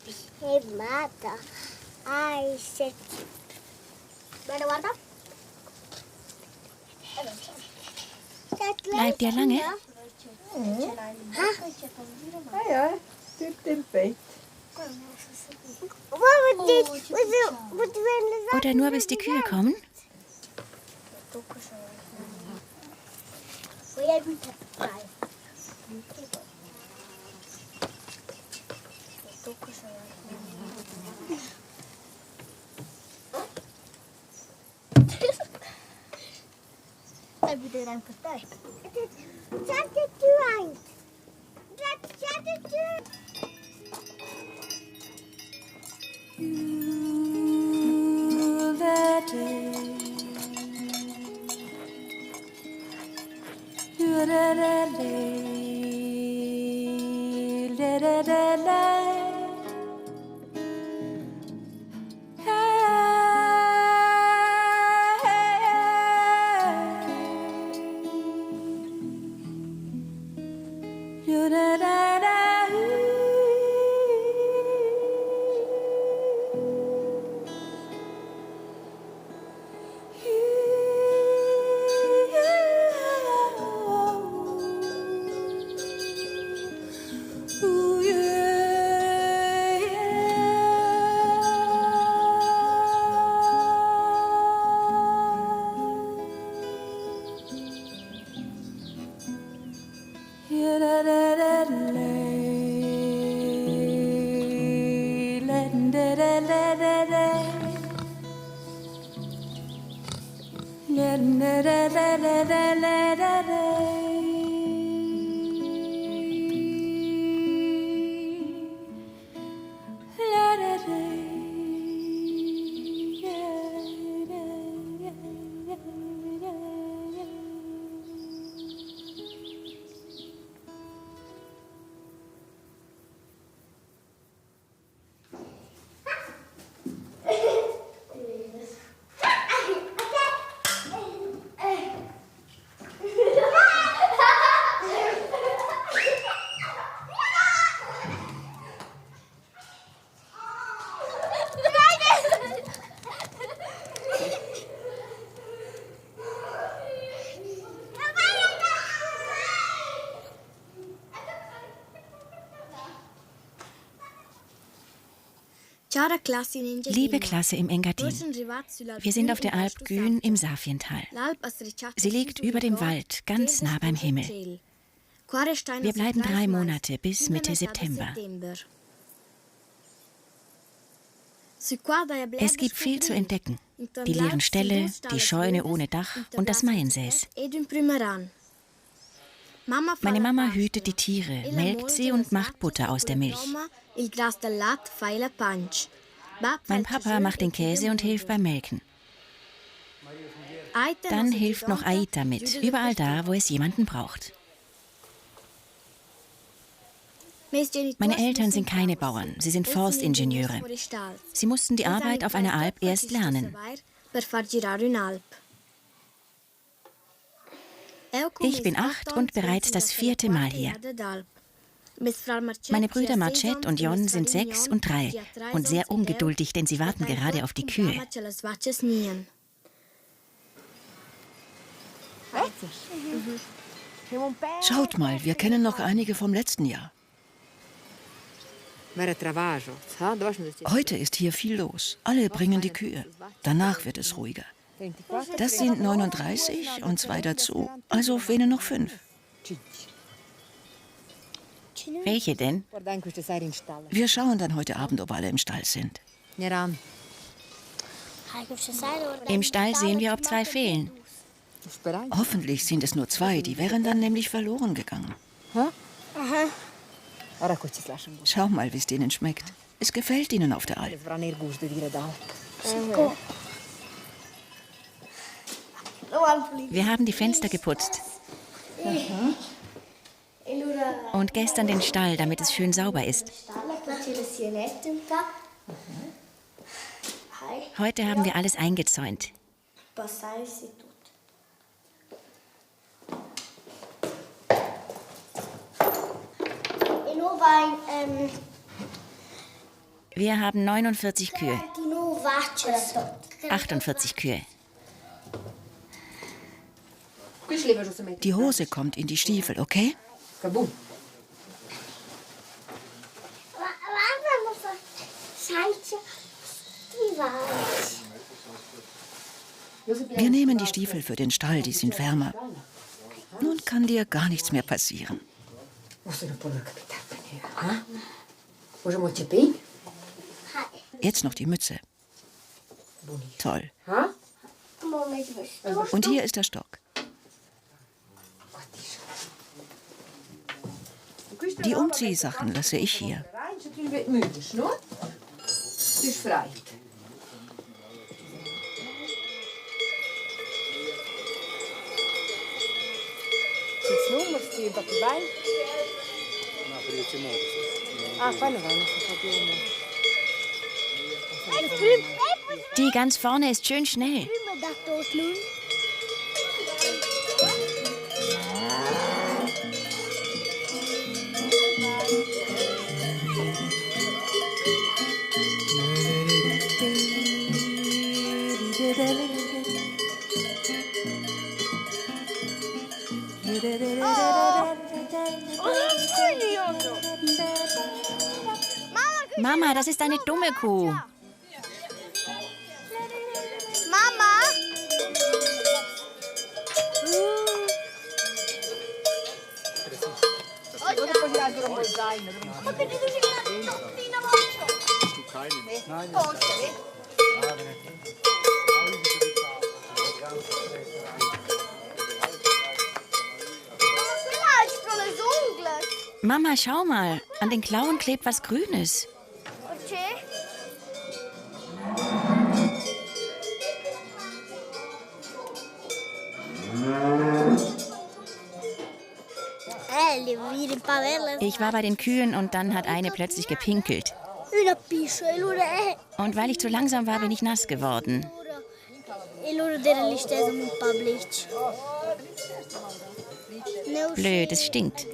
Guarda. Bene, guarda. Bleibt ihr lange? Ja, sitzt im Bett. Oder nur bis die Kühe kommen? Liebe Klasse im Engadin, wir sind auf der Alp Gün im Safiental. Sie liegt über dem Wald, ganz nah beim Himmel. Wir bleiben 3 Monate bis Mitte September. Es gibt viel zu entdecken. Die leeren Ställe, die Scheune ohne Dach und das Maiensäß. Meine Mama hütet die Tiere, melkt sie und macht Butter aus der Milch. Mein Papa macht den Käse und hilft beim Melken. Dann hilft noch Aita mit, überall da, wo es jemanden braucht. Meine Eltern sind keine Bauern, sie sind Forstingenieure. Sie mussten die Arbeit auf einer Alp erst lernen. Ich bin 8 und bereits das 4. Mal hier. Meine Brüder Marcet und Jon sind 6 und 3 und sehr ungeduldig, denn sie warten gerade auf die Kühe. Schaut mal, wir kennen noch einige vom letzten Jahr. Heute ist hier viel los. Alle bringen die Kühe. Danach wird es ruhiger. Das sind 39 und 2 dazu, also fehlen noch 5. Welche denn? Wir schauen dann heute Abend, ob alle im Stall sind. Im Stall sehen wir, ob 2 fehlen. Hoffentlich sind es nur 2, die wären dann nämlich verloren gegangen. Schau mal, wie es denen schmeckt. Es gefällt ihnen auf der Alp. Wir haben die Fenster geputzt. Und gestern den Stall, damit es schön sauber ist. Heute haben wir alles eingezäunt. Wir haben 49 Kühe. 48 Kühe. Die Hose kommt in die Stiefel, okay? Wir nehmen die Stiefel für den Stall, die sind wärmer. Nun kann dir gar nichts mehr passieren. Jetzt noch die Mütze. Toll. Und hier ist der Stock. Die Umziehsachen lasse ich hier. Die ganz vorne ist schön schnell. Mama, das ist eine dumme Kuh. Mama! Mama, schau mal. An den Klauen klebt was Grünes. Ich war bei den Kühen und dann hat eine plötzlich gepinkelt. Und weil ich zu langsam war, bin ich nass geworden. Blöd, es stinkt.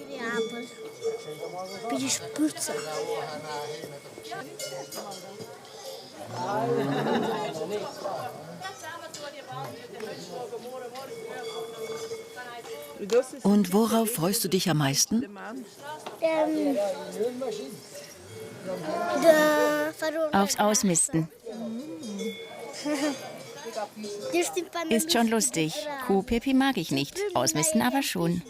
Und worauf freust du dich am meisten? Aufs Ausmisten. Ist schon lustig. Kuhpipi mag ich nicht. Ausmisten aber schon.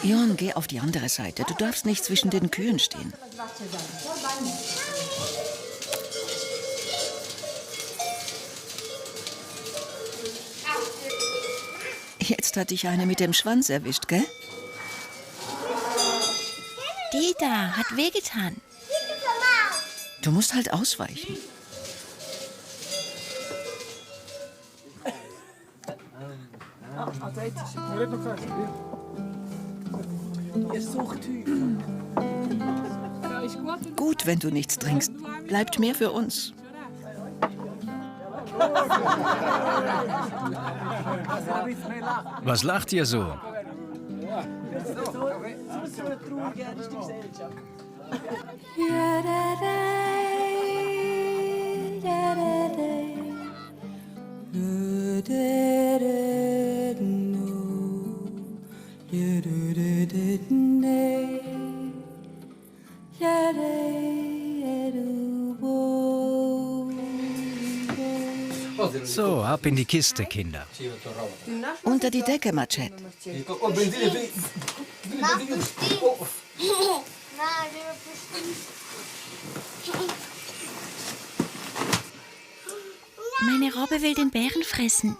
Jon, geh auf die andere Seite. Du darfst nicht zwischen den Kühen stehen. Jetzt hat dich eine mit dem Schwanz erwischt, gell? Die da hat wehgetan. Du musst halt ausweichen. Gut, wenn du nichts trinkst. Bleibt mehr für uns. Was lacht ihr so? So, ab in die Kiste, Kinder. Unter die Decke, Machete. Meine Robbe will den Bären fressen.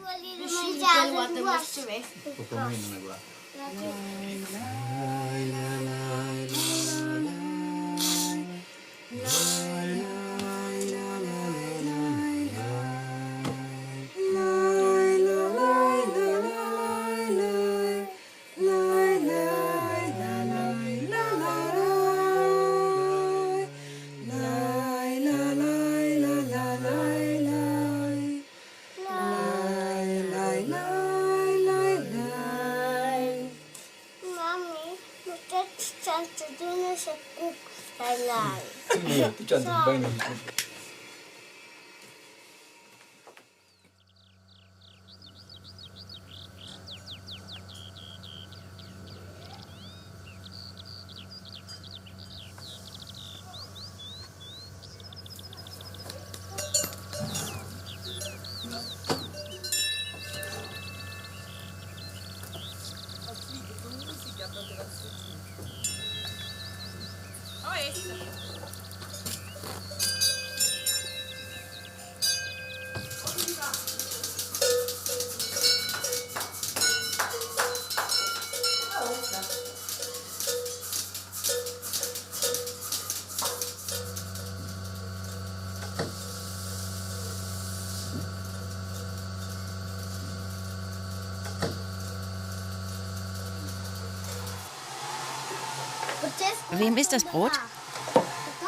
Wem ist das Brot?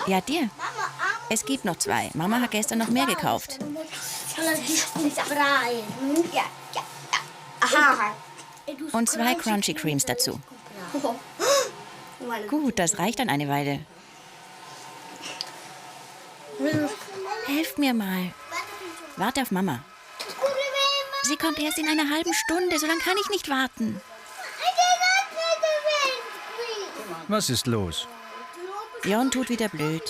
Ja, dir. Es gibt noch 2. Mama hat gestern noch mehr gekauft. Und 2 Crunchy Creams dazu. Gut, das reicht dann eine Weile. Helft mir mal. Warte auf Mama. Sie kommt erst in einer halben Stunde, so lange kann ich nicht warten. Was ist los? Jon tut wieder blöd.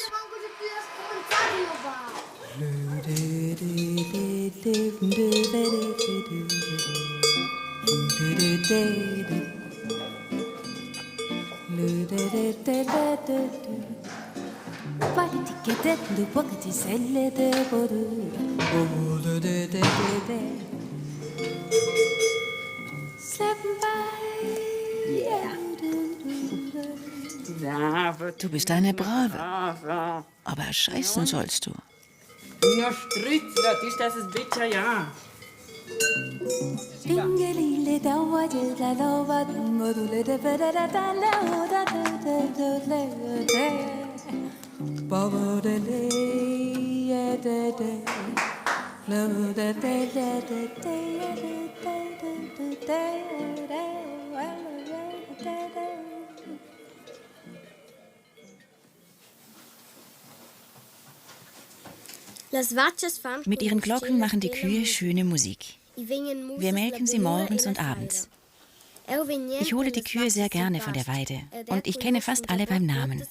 Du bist eine Brave. Aber scheißen sollst du. Mit ihren Glocken machen die Kühe schöne Musik. Wir melken sie morgens und abends. Ich hole die Kühe sehr gerne von der Weide und ich kenne fast alle beim Namen.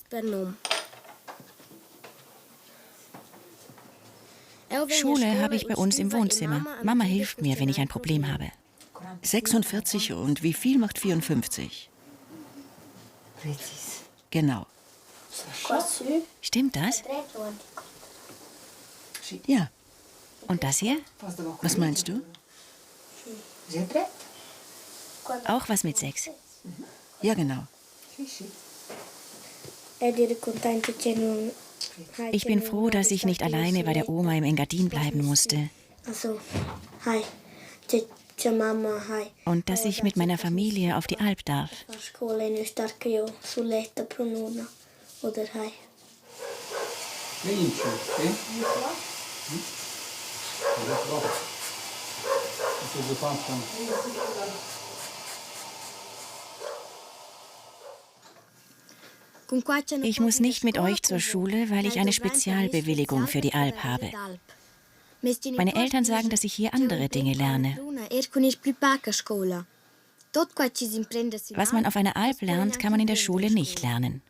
Schule habe ich bei uns im Wohnzimmer. Mama hilft mir, wenn ich ein Problem habe. 46 und wie viel macht 54? Genau. Stimmt das? Ja. Und das hier? Was meinst du? Auch was mit 6. Ja, genau. Ich bin froh, dass ich nicht alleine bei der Oma im Engadin bleiben musste. Und dass ich mit meiner Familie auf die Alp darf. Ich muss nicht mit euch zur Schule, weil ich eine Spezialbewilligung für die Alp habe. Meine Eltern sagen, dass ich hier andere Dinge lerne. Was man auf einer Alp lernt, kann man in der Schule nicht lernen.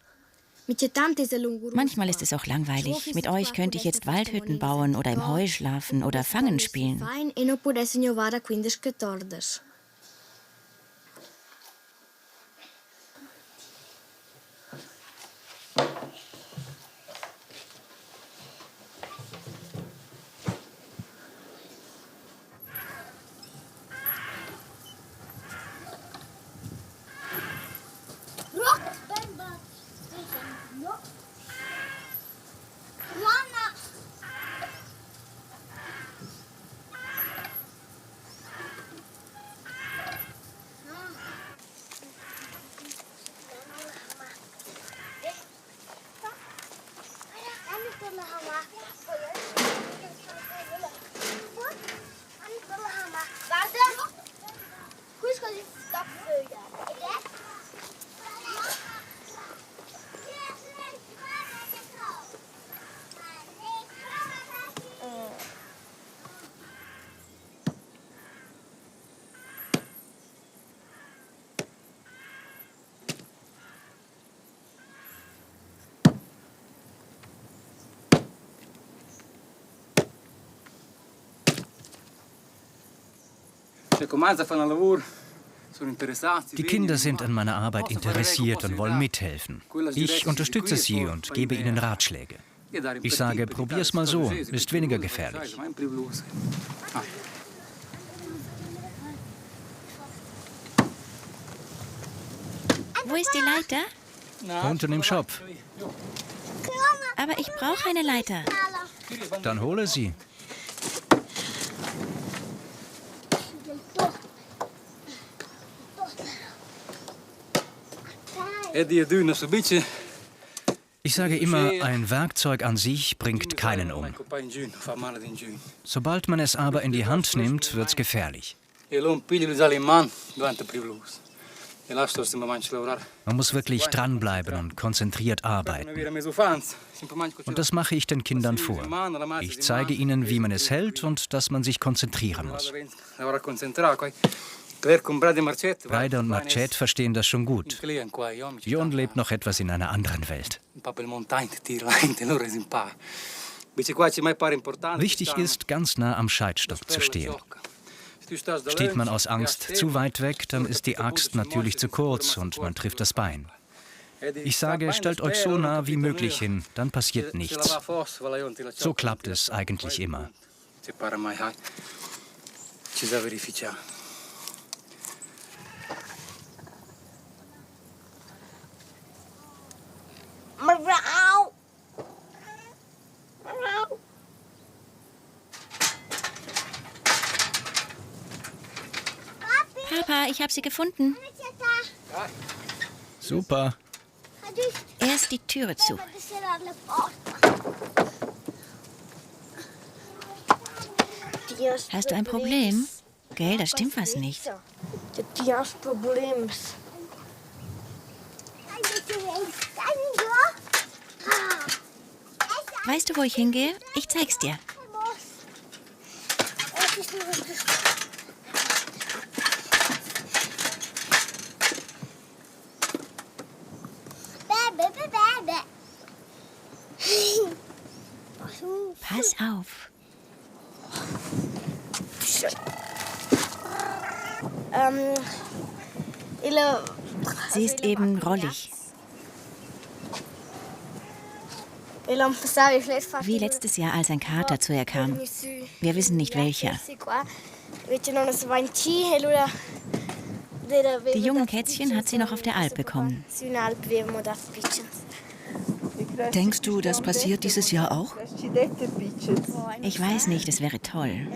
Manchmal ist es auch langweilig. Mit euch könnte ich jetzt Waldhütten bauen oder im Heu schlafen oder Fangen spielen. Die Kinder sind an meiner Arbeit interessiert und wollen mithelfen. Ich unterstütze sie und gebe ihnen Ratschläge. Ich sage, probier's mal so, ist weniger gefährlich. Wo ist die Leiter? Unten im Shop. Aber ich brauche eine Leiter. Dann hole sie. Ich sage immer, ein Werkzeug an sich bringt keinen um. Sobald man es aber in die Hand nimmt, wird's gefährlich. Man muss wirklich dranbleiben und konzentriert arbeiten. Und das mache ich den Kindern vor. Ich zeige ihnen, wie man es hält und dass man sich konzentrieren muss. Breide und Marcet verstehen das schon gut. Jon lebt noch etwas in einer anderen Welt. Wichtig ist, ganz nah am Scheitstock zu stehen. Steht man aus Angst zu weit weg, dann ist die Axt natürlich zu kurz und man trifft das Bein. Ich sage, stellt euch so nah wie möglich hin, dann passiert nichts. So klappt es eigentlich immer. Papa, ich habe sie gefunden. Super. Erst die Türe zu. Hast du ein Problem? Gell, da stimmt was nicht. Weißt du, wo ich hingehe? Ich zeig's dir. Pass auf. Sie ist eben rollig. Wie letztes Jahr, als ein Kater zu ihr kam. Wir wissen nicht welcher. Die jungen Kätzchen hat sie noch auf der Alp bekommen. Denkst du, das passiert dieses Jahr auch? Ich weiß nicht, es wäre toll.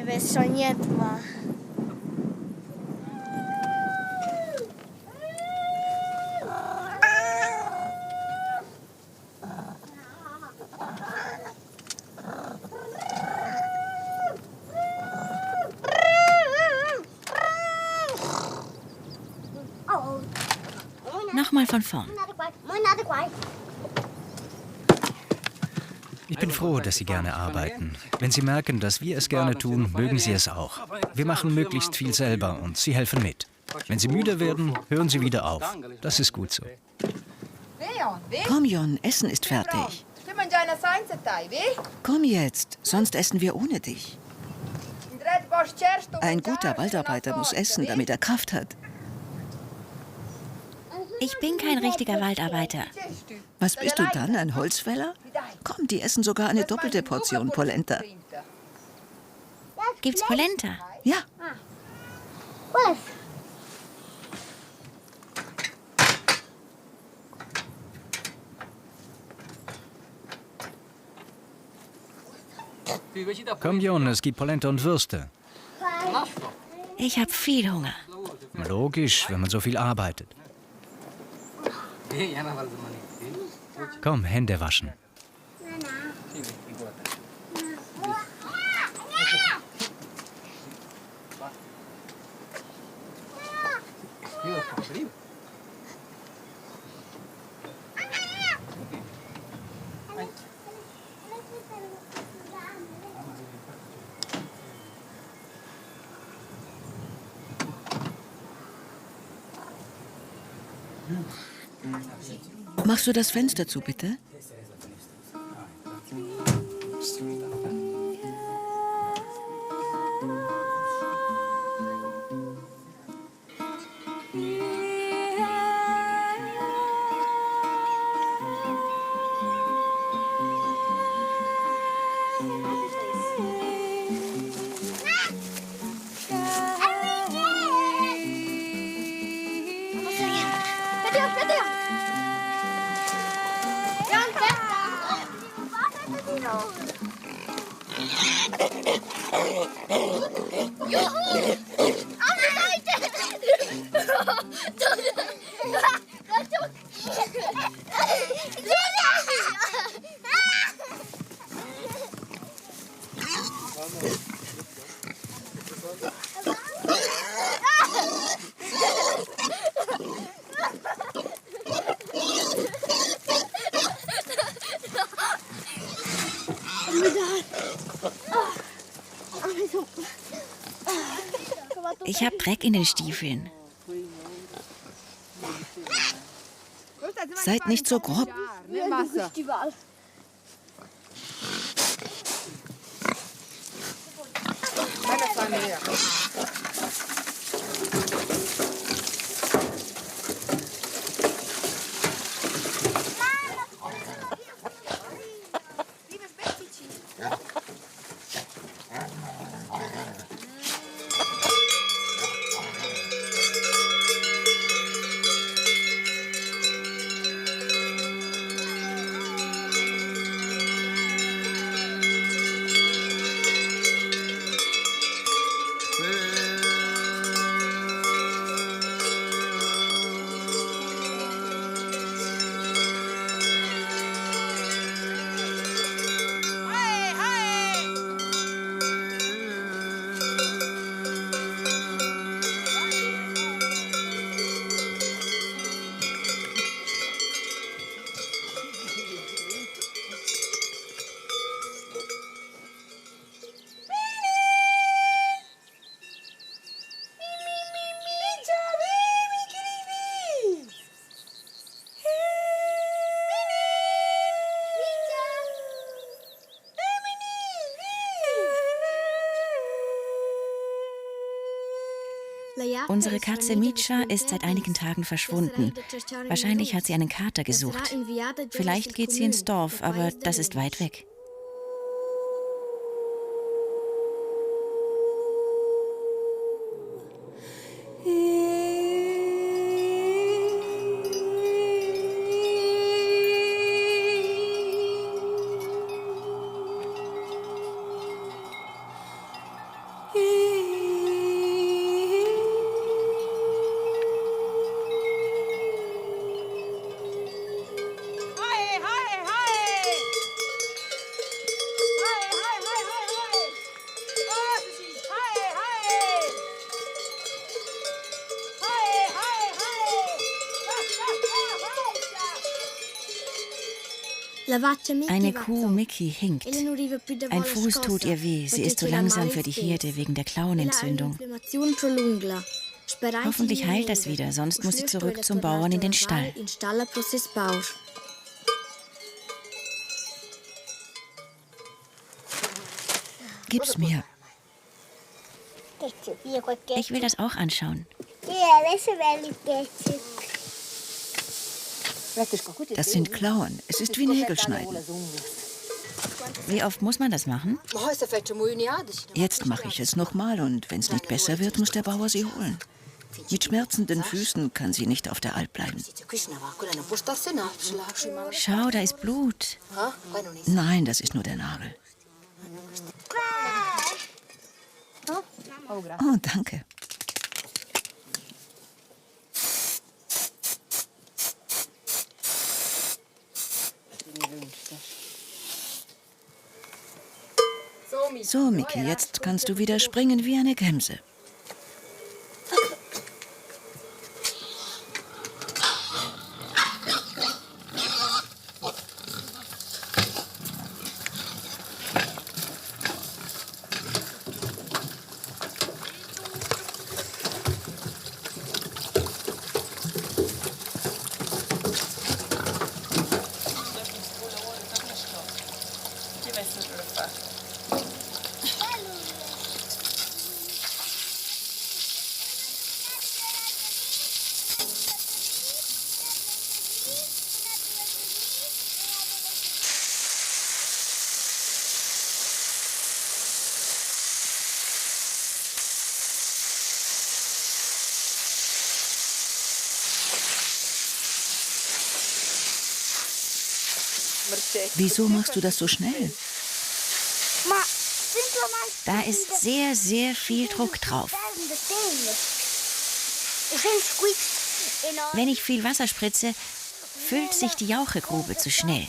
Nochmal von vorn. Ich bin froh, dass Sie gerne arbeiten. Wenn Sie merken, dass wir es gerne tun, mögen Sie es auch. Wir machen möglichst viel selber und Sie helfen mit. Wenn Sie müde werden, hören Sie wieder auf. Das ist gut so. Komm, Jon, Essen ist fertig. Komm jetzt, sonst essen wir ohne dich. Ein guter Waldarbeiter muss essen, damit er Kraft hat. Ich bin kein richtiger Waldarbeiter. Was bist du dann, ein Holzfäller? Komm, die essen sogar eine doppelte Portion Polenta. Gibt's Polenta? Ja. Komm, Jon, es gibt Polenta und Würste. Ich habe viel Hunger. Logisch, wenn man so viel arbeitet. Komm, Hände waschen. Machst du das Fenster zu, bitte? Ich habe Dreck in den Stiefeln. Seid nicht so grob. Unsere Katze Micha ist seit einigen Tagen verschwunden. Wahrscheinlich hat sie einen Kater gesucht. Vielleicht geht sie ins Dorf, aber das ist weit weg. Eine Kuh, Mickey, hinkt. Ein Fuß tut ihr weh. Sie ist zu langsam für die Herde wegen der Klauenentzündung. Hoffentlich heilt das wieder, sonst muss sie zurück zum Bauern in den Stall. Gib's mir. Ich will das auch anschauen. Das sind Klauen. Es ist wie Nägelschneiden. Wie oft muss man das machen? Jetzt mache ich es nochmal und wenn es nicht besser wird, muss der Bauer sie holen. Mit schmerzenden Füßen kann sie nicht auf der Alp bleiben. Schau, da ist Blut. Nein, das ist nur der Nagel. Oh, danke. So, Mickey, jetzt kannst du wieder springen wie eine Gemse. Wieso machst du das so schnell? Ma, sind wir mal Da ist sehr, sehr viel Druck drauf. Wenn ich viel Wasser spritze, füllt sich die Jauchegrube zu schnell.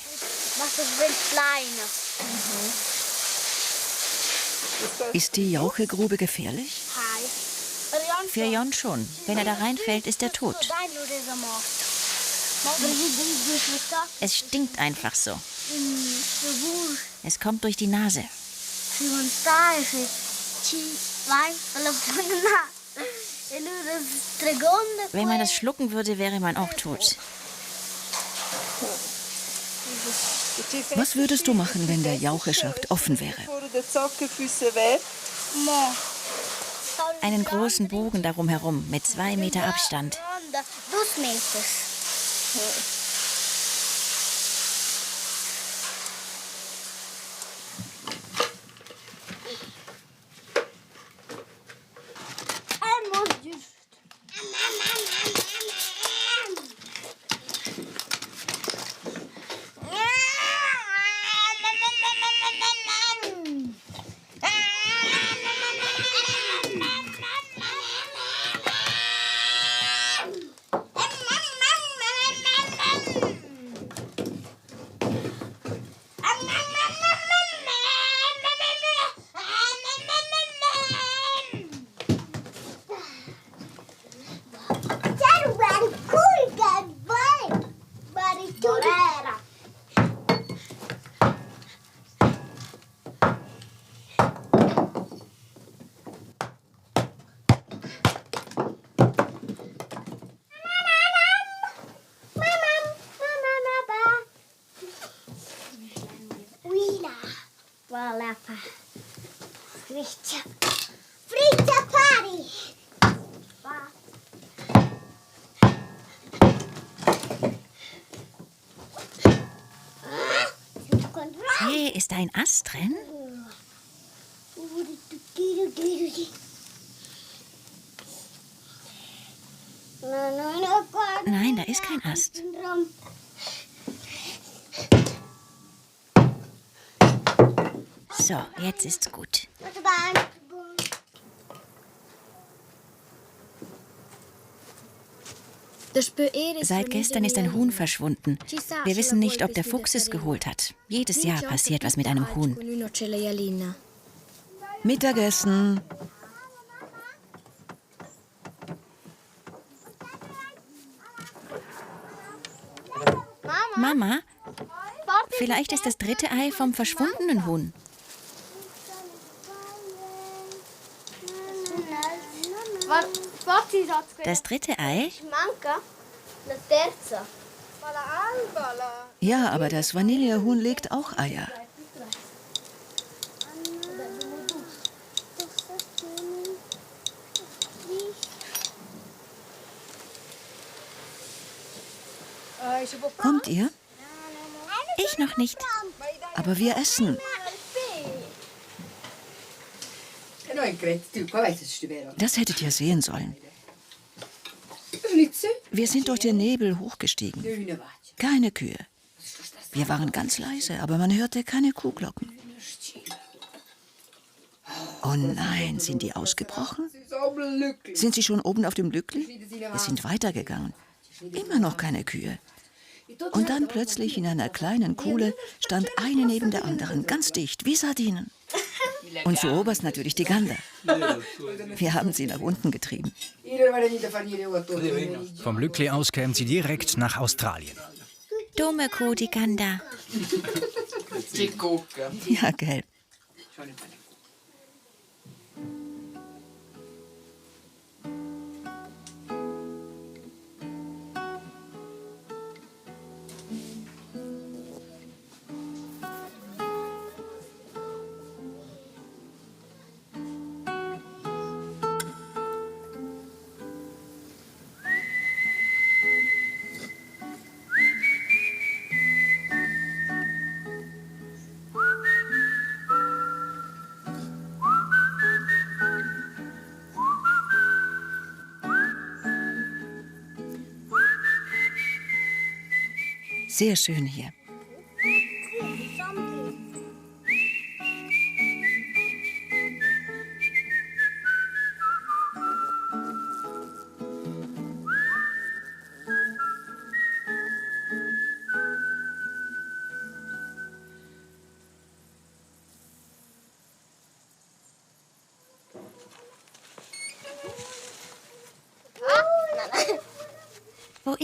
Ist die Jauchegrube gefährlich? Für Jon schon. Wenn er da reinfällt, ist er tot. Es stinkt einfach so. Es kommt durch die Nase. Wenn man das schlucken würde, wäre man auch tot. Was würdest du machen, wenn der Jaucheschacht offen wäre? Einen großen Bogen darum herum mit 2 Meter Abstand. Hey, ist da ein Ast drin? Nein, da ist kein Ast. So, jetzt ist's gut. Seit gestern ist ein Huhn verschwunden. Wir wissen nicht, ob der Fuchs es geholt hat. Jedes Jahr passiert was mit einem Huhn. Mittagessen. Mama, vielleicht ist das 3. Ei vom verschwundenen Huhn. Das 3. Ei? Ja, aber das Vanillehuhn legt auch Eier. Kommt ihr? Ich noch nicht. Aber wir essen. Das hättet ihr sehen sollen. Wir sind durch den Nebel hochgestiegen. Keine Kühe. Wir waren ganz leise, aber man hörte keine Kuhglocken. Oh nein, sind die ausgebrochen? Sind sie schon oben auf dem Lückli? Wir sind weitergegangen. Immer noch keine Kühe. Und dann plötzlich in einer kleinen Kuhle stand eine neben der anderen, ganz dicht, wie Sardinen. Und zu oberst natürlich die Gander. Wir haben sie nach unten getrieben. Vom Lückli aus kämen sie direkt nach Australien. Dumme Kuh, die Gander. Ja, gell. Sehr schön hier.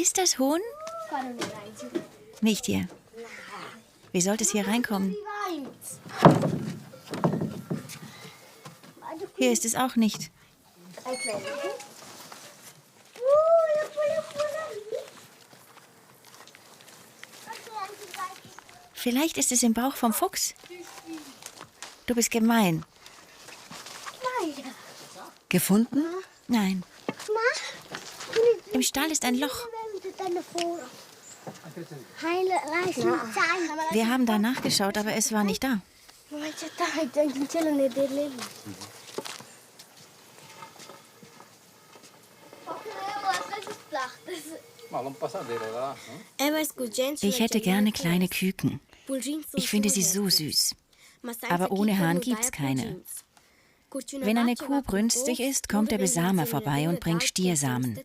Ist das Huhn? Nicht hier. Wie sollte es hier reinkommen? Hier ist es auch nicht. Vielleicht ist es im Bauch vom Fuchs. Du bist gemein. Gefunden? Nein. Im Stall ist ein Loch. Wir haben da nachgeschaut, aber es war nicht da. Ich hätte gerne kleine Küken. Ich finde sie so süß. Aber ohne Hahn gibt's keine. Wenn eine Kuh brünstig ist, kommt der Besamer vorbei und bringt Stiersamen.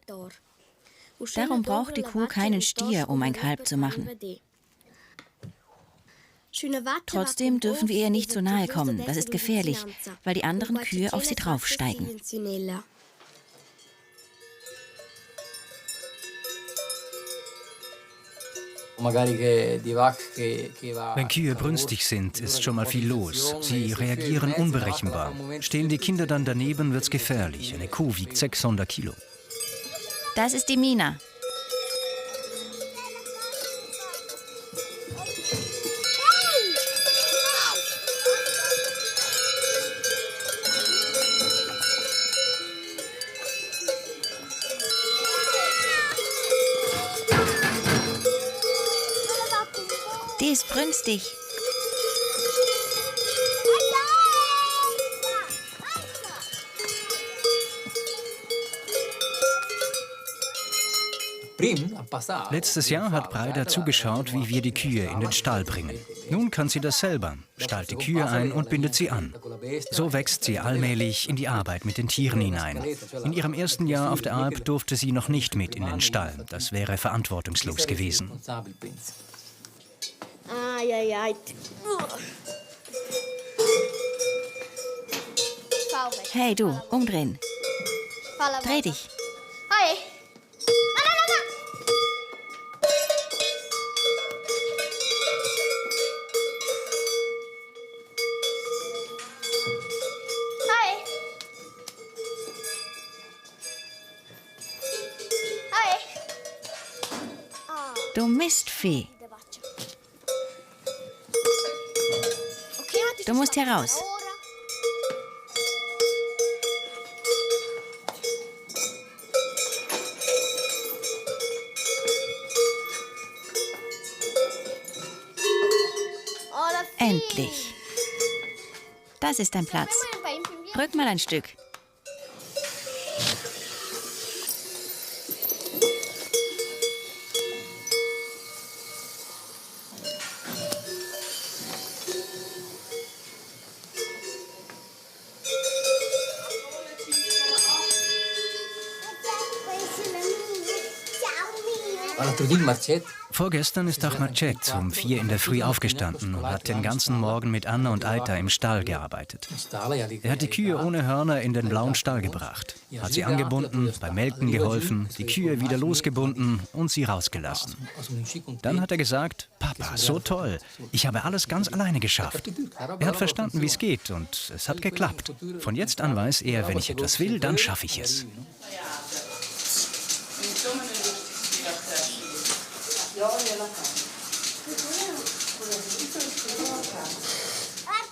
Darum braucht die Kuh keinen Stier, um ein Kalb zu machen. Trotzdem dürfen wir ihr nicht so nahe kommen. Das ist gefährlich, weil die anderen Kühe auf sie draufsteigen. Wenn Kühe brünstig sind, ist schon mal viel los. Sie reagieren unberechenbar. Stehen die Kinder dann daneben, wird's gefährlich. Eine Kuh wiegt 600 Kilo. Das ist die Mina. Die ist brünstig. Letztes Jahr hat Breida zugeschaut, wie wir die Kühe in den Stall bringen. Nun kann sie das selber, stallt die Kühe ein und bindet sie an. So wächst sie allmählich in die Arbeit mit den Tieren hinein. In ihrem ersten Jahr auf der Alp durfte sie noch nicht mit in den Stall. Das wäre verantwortungslos gewesen. Hey du, umdrehen. Dreh dich. Hi. Du Mistvieh. Du musst hier raus. Endlich. Das ist dein Platz. Rück mal ein Stück. Vorgestern ist auch Marcet um 4 in der Früh aufgestanden und hat den ganzen Morgen mit Anna und Aita im Stall gearbeitet. Er hat die Kühe ohne Hörner in den blauen Stall gebracht, hat sie angebunden, beim Melken geholfen, die Kühe wieder losgebunden und sie rausgelassen. Dann hat er gesagt, Papa, so toll, ich habe alles ganz alleine geschafft. Er hat verstanden, wie es geht und es hat geklappt. Von jetzt an weiß er, wenn ich etwas will, dann schaffe ich es.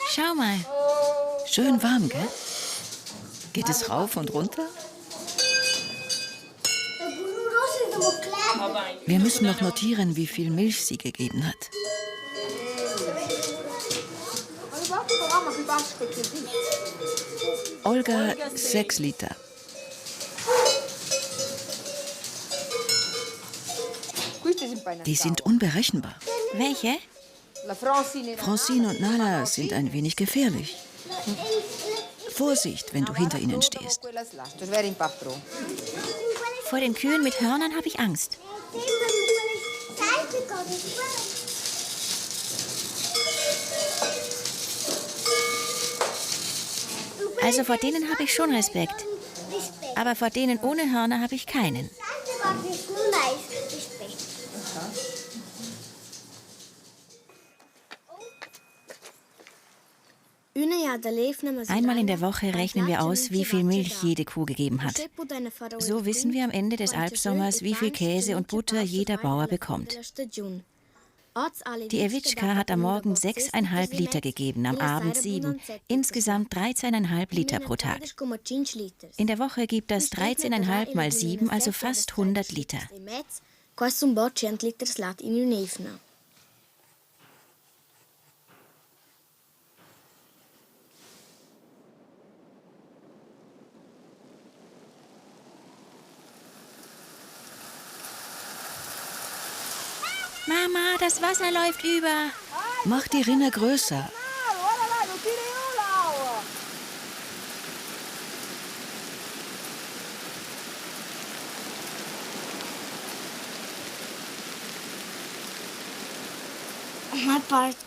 Schau mal. Schön warm, gell? Geht es rauf und runter? Wir müssen noch notieren, wie viel Milch sie gegeben hat. Olga 6 Liter. Die sind unberechenbar. Welche? Francine und Nala sind ein wenig gefährlich. Vorsicht, wenn du hinter ihnen stehst. Vor den Kühen mit Hörnern habe ich Angst. Also vor denen habe ich schon Respekt. Aber vor denen ohne Hörner habe ich keinen. Einmal in der Woche rechnen wir aus, wie viel Milch jede Kuh gegeben hat. So wissen wir am Ende des Alpsommers, wie viel Käse und Butter jeder Bauer bekommt. Die Ewitschka hat am Morgen 6,5 Liter gegeben, am Abend 7. Insgesamt 13,5 Liter pro Tag. In der Woche gibt das 13,5 mal 7, also fast 100 Liter. Mama, das Wasser läuft über. Mach die Rinne größer.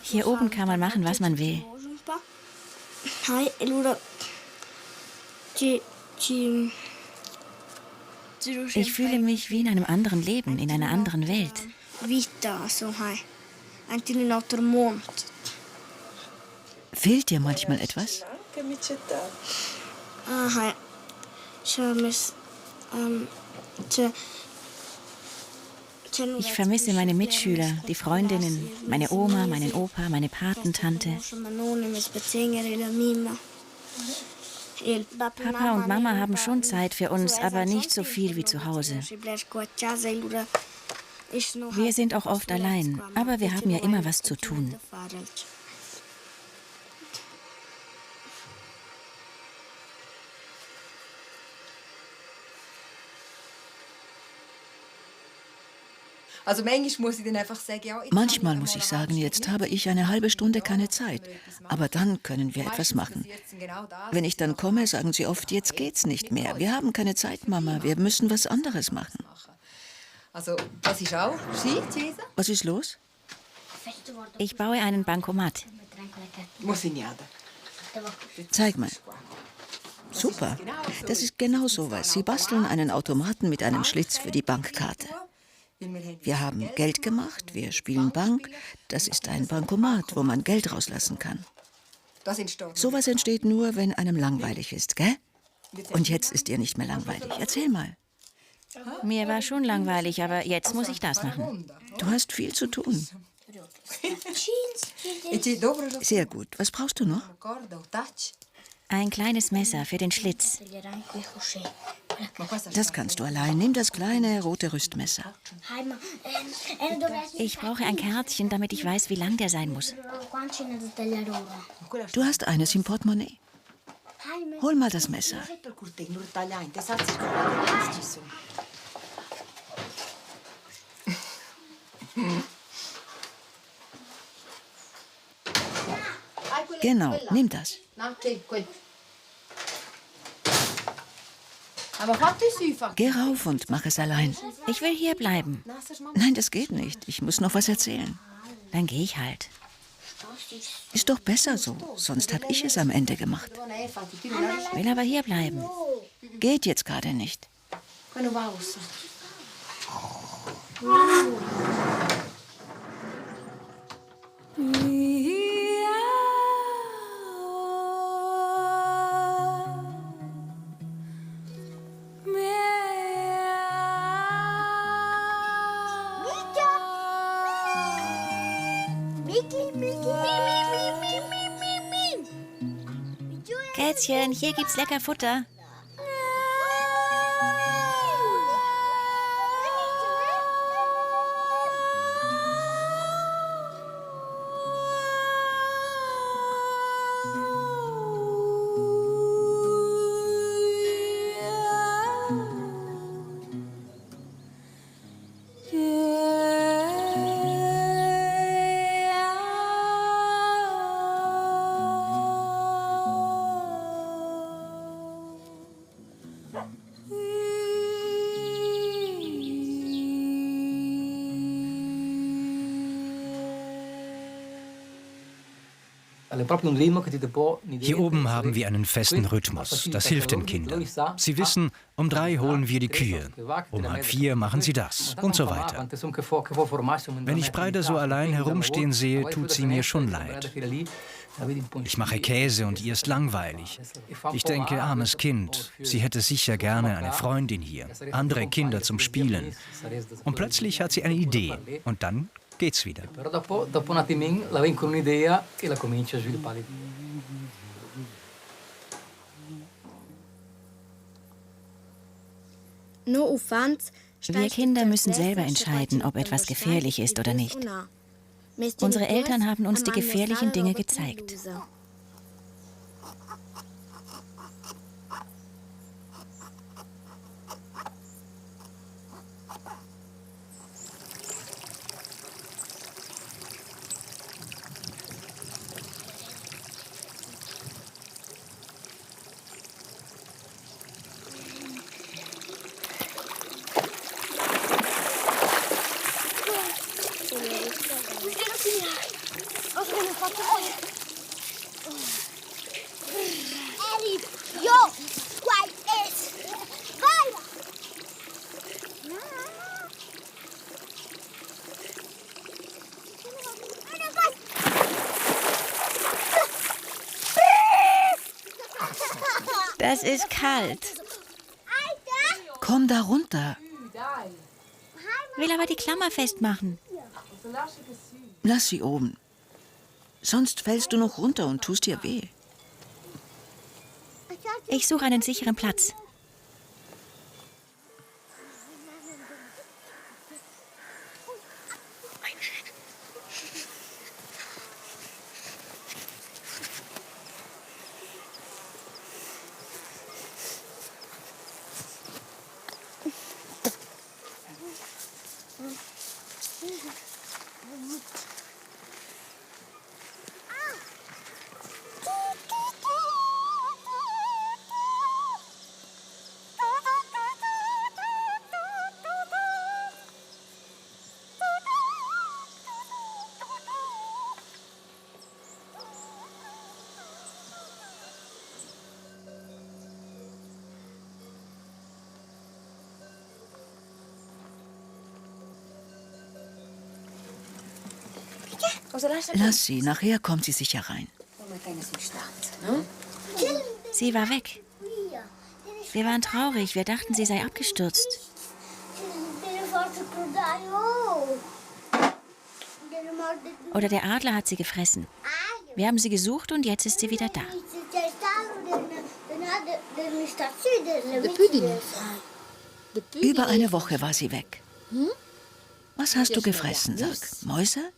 Hier oben kann man machen, was man will. Ich fühle mich wie in einem anderen Leben, in einer anderen Welt. Fehlt dir manchmal etwas? Ich vermisse meine Mitschüler, die Freundinnen, meine Oma, meinen Opa, meine Patentante. Papa und Mama haben schon Zeit für uns, aber nicht so viel wie zu Hause. Wir sind auch oft allein, aber wir haben ja immer was zu tun. Also manchmal muss ich dann einfach sagen, ja, Manchmal muss ich sagen, jetzt habe ich eine halbe Stunde keine Zeit. Aber dann können wir etwas machen. Wenn ich dann komme, sagen sie oft, jetzt geht's nicht mehr. Wir haben keine Zeit, Mama. Wir müssen was anderes machen. Also, das ist auch Ski, Was ist los? Ich baue einen Bankomat. Zeig mal. Super. Das ist genau sowas. Sie basteln einen Automaten mit einem Schlitz für die Bankkarte. Wir haben Geld gemacht, wir spielen Bank. Das ist ein Bankomat, wo man Geld rauslassen kann. Sowas entsteht nur, wenn einem langweilig ist, gell? Und jetzt ist dir nicht mehr langweilig. Erzähl mal. Mir war schon langweilig, aber jetzt muss ich das machen. Du hast viel zu tun. Sehr gut. Was brauchst du noch? Ein kleines Messer für den Schlitz. Das kannst du allein. Nimm das kleine rote Rüstmesser. Ich brauche ein Kärtchen, damit ich weiß, wie lang der sein muss. Du hast eines im Portemonnaie. Hol mal das Messer. Genau, nimm das. Geh rauf und mach es allein. Ich will hier bleiben. Nein, das geht nicht. Ich muss noch was erzählen. Dann gehe ich halt. Ist doch besser so, sonst habe ich es am Ende gemacht. Will aber hier bleiben. Geht jetzt gerade nicht. Kätzchen, hier gibt's lecker Futter. Hier oben haben wir einen festen Rhythmus. Das hilft den Kindern. Sie wissen, um 3 holen wir die Kühe, um 3:30 machen sie das und so weiter. Wenn ich Breida so allein herumstehen sehe, tut sie mir schon leid. Ich mache Käse und ihr ist langweilig. Ich denke, armes Kind, sie hätte sicher gerne eine Freundin hier, andere Kinder zum Spielen. Und plötzlich hat sie eine Idee und dann geht's wieder. Wir Kinder müssen selber entscheiden, ob etwas gefährlich ist oder nicht. Unsere Eltern haben uns die gefährlichen Dinge gezeigt. Ellie, yo, quiet is. Vai! Das ist kalt. Komm da runter. Will aber die Klammer festmachen. Lass sie oben. Sonst fällst du noch runter und tust dir weh. Ich suche einen sicheren Platz. Lass sie, nachher kommt sie sicher rein. Sie war weg. Wir waren traurig, wir dachten, sie sei abgestürzt. Oder der Adler hat sie gefressen. Wir haben sie gesucht und jetzt ist sie wieder da. Über eine Woche war sie weg. Was hast du gefressen, sag? Mäuse?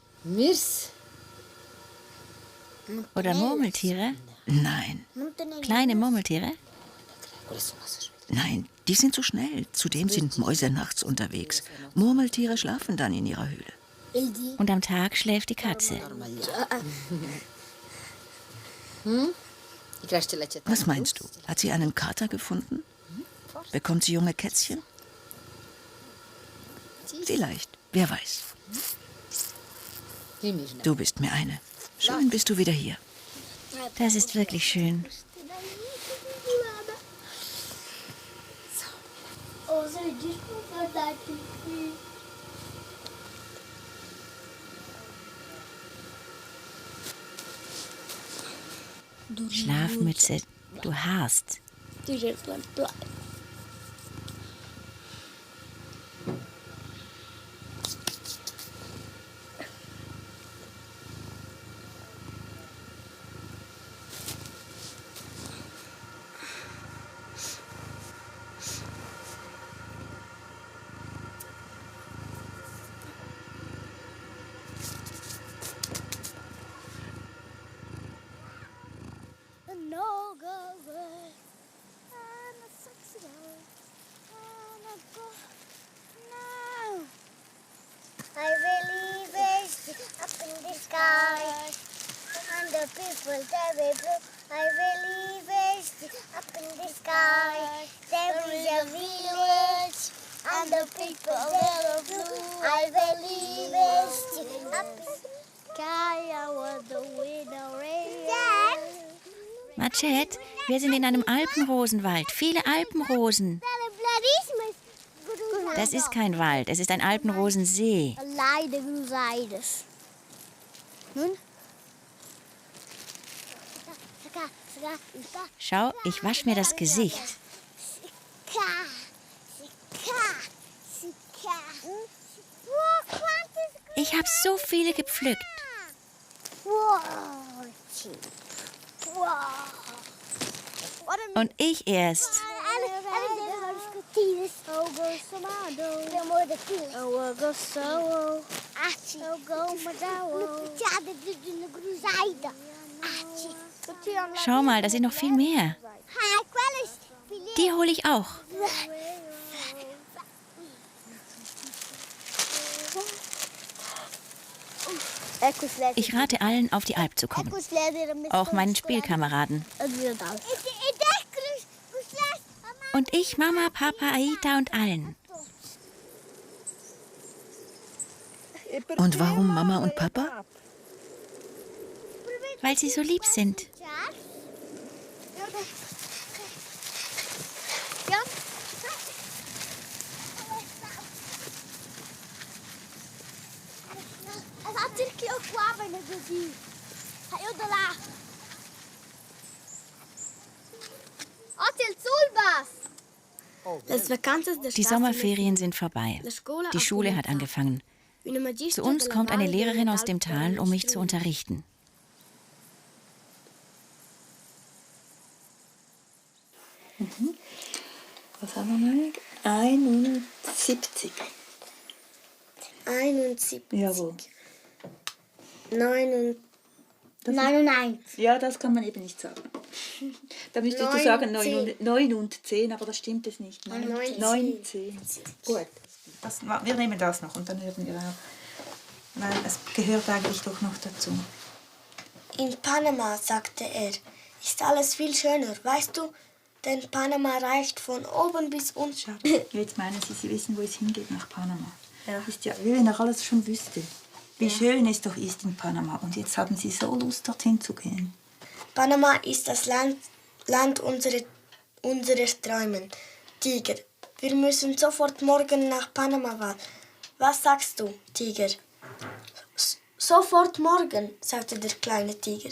Oder Murmeltiere? Nein. Kleine Murmeltiere? Nein, die sind zu schnell. Zudem sind Mäuse nachts unterwegs. Murmeltiere schlafen dann in ihrer Höhle. Und am Tag schläft die Katze. Was meinst du? Hat sie einen Kater gefunden? Bekommt sie junge Kätzchen? Vielleicht, wer weiß. Du bist mir eine. Schön bist du wieder hier. Das ist wirklich schön. Schlafmütze, du harrst. I believe it's up in the sky, and the people they will blue. I believe it's up in the sky. There is a village, and the people they will blue. I believe it's up. Matschet, wir sind in einem Alpenrosenwald. Viele Alpenrosen. Das ist kein Wald, es ist ein Alpenrosensee. Schau, ich wasche mir das Gesicht. Ich habe so viele gepflückt. Und ich erst. Schau mal, da sind noch viel mehr. Die hole ich auch. Ich rate allen, auf die Alp zu kommen. Auch meinen Spielkameraden. Und ich, Mama, Papa, Aita und allen. Und warum Mama und Papa? Weil sie so lieb sind. Die Sommerferien sind vorbei. Die Schule hat angefangen. Zu uns kommt eine Lehrerin aus dem Tal, um mich zu unterrichten. Was haben wir mal? 71. 71. Jawohl. 99. Ja, das kann man eben nicht sagen. Da müsstest du sagen 9 und 10, aber das stimmt es nicht. 9, 10. Gut. Wir nehmen das noch und dann hören wir auf. Weil es gehört eigentlich doch noch dazu. In Panama, sagte er, ist alles viel schöner. Weißt du, denn Panama reicht von oben bis unten. Jetzt meinen Sie wissen, wo es hingeht nach Panama. Ja. Ist ja, wie wenn er alles schon wüsste. Wie schön es doch ist in Panama. Und jetzt haben Sie so Lust, dorthin zu gehen. Panama ist das Land unserer Träume. Tiger, wir müssen sofort morgen nach Panama fahren. Was sagst du, Tiger? Sofort morgen, sagte der kleine Tiger.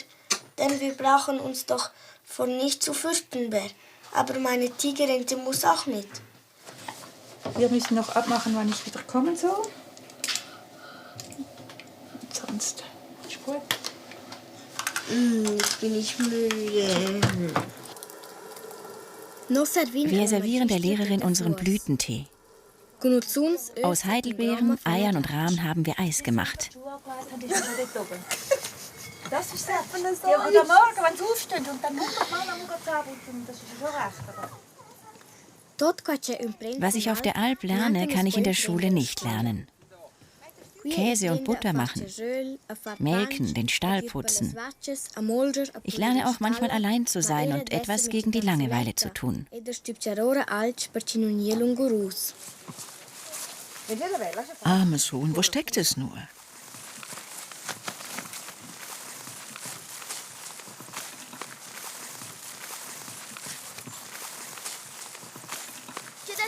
Denn wir brauchen uns doch vor nichts zu fürchten, Bär. Aber meine Tigerente muss auch mit. Wir müssen noch abmachen, wann ich wieder kommen soll. Sonst ist gut. Jetzt bin ich müde. Wir servieren der Lehrerin unseren Blütentee. Aus Heidelbeeren, Eiern und Rahm haben wir Eis gemacht. Das ist einfach so. Ja, und am Morgen, wenn sie aufstehen und dann muss Mama abputzen, das ist schon recht. Was ich auf der Alp lerne, kann ich in der Schule nicht lernen. Käse und Butter machen, melken, den Stall putzen. Ich lerne auch manchmal allein zu sein und etwas gegen die Langeweile zu tun. Armes Sohn, wo steckt es nur?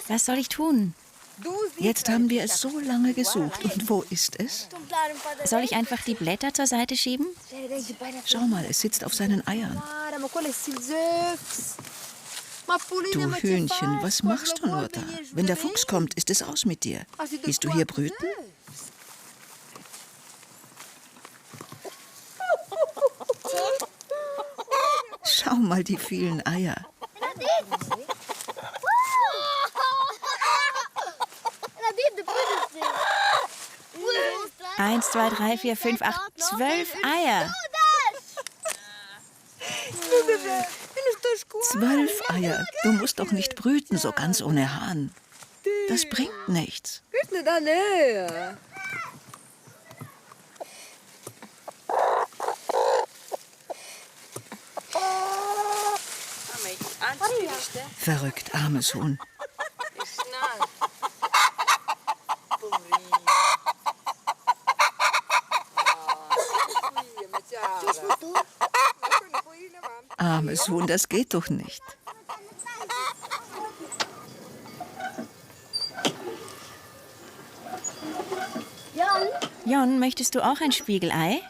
Was soll ich tun? Jetzt haben wir es so lange gesucht. Und wo ist es? Soll ich einfach die Blätter zur Seite schieben? Schau mal, es sitzt auf seinen Eiern. Du Hühnchen, was machst du nur da? Wenn der Fuchs kommt, ist es aus mit dir. Gehst du hier brüten? Schau mal die vielen Eier. 1, 2, 3, 4, 5, 8, 12 Eier. 12 Eier. Du musst doch nicht brüten, so ganz ohne Hahn. Das bringt nichts. Verrückt, armes Huhn. Armes Huhn, das geht doch nicht. Jon, möchtest du auch ein Spiegelei?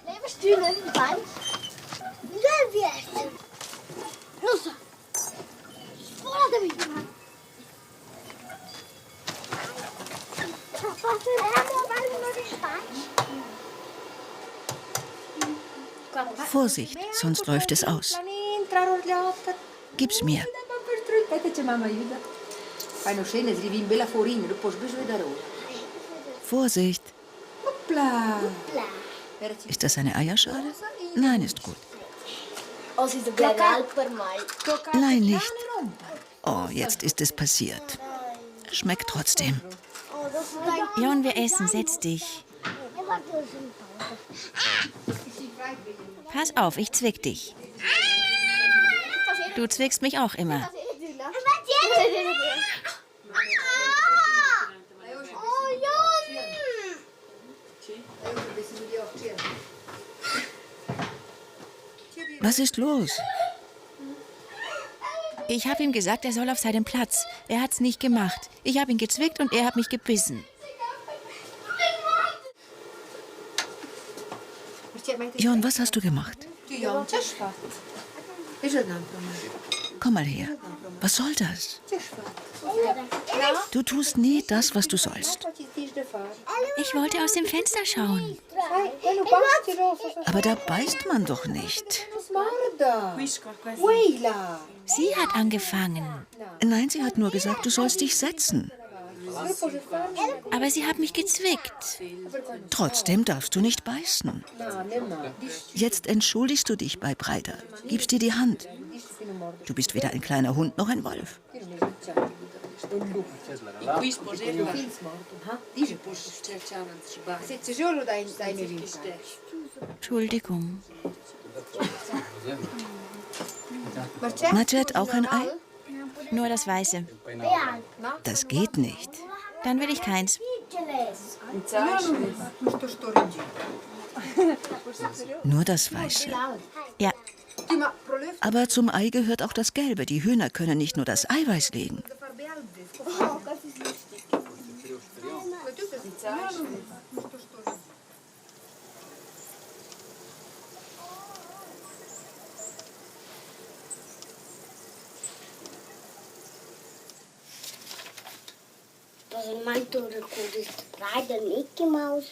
Vorsicht, sonst läuft es aus. Gib's mir. Vorsicht. Ist das eine Eierschale? Nein, ist gut. Nein, nicht. Oh, jetzt ist es passiert. Schmeckt trotzdem. Jon, wir essen. Setz dich. Pass auf, ich zwick dich. Du zwickst mich auch immer. Was ist los? Ich habe ihm gesagt, er soll auf seinen Platz. Er hat's nicht gemacht. Ich habe ihn gezwickt und er hat mich gebissen. Jon, was hast du gemacht? Komm mal her. Was soll das? Du tust nie das, was du sollst. Ich wollte aus dem Fenster schauen. Aber da beißt man doch nicht. Sie hat angefangen. Nein, sie hat nur gesagt, du sollst dich setzen. Aber sie hat mich gezwickt. Trotzdem darfst du nicht beißen. Jetzt entschuldigst du dich bei Breida. Gibst dir die Hand. Du bist weder ein kleiner Hund noch ein Wolf. Entschuldigung. Najet, auch ein Ei? Nur das Weiße. Das geht nicht. Dann will ich keins. Nur das Weiße. Ja. Aber zum Ei gehört auch das Gelbe. Die Hühner können nicht nur das Eiweiß legen. Mein Todekund ist leider Mickey Mouse.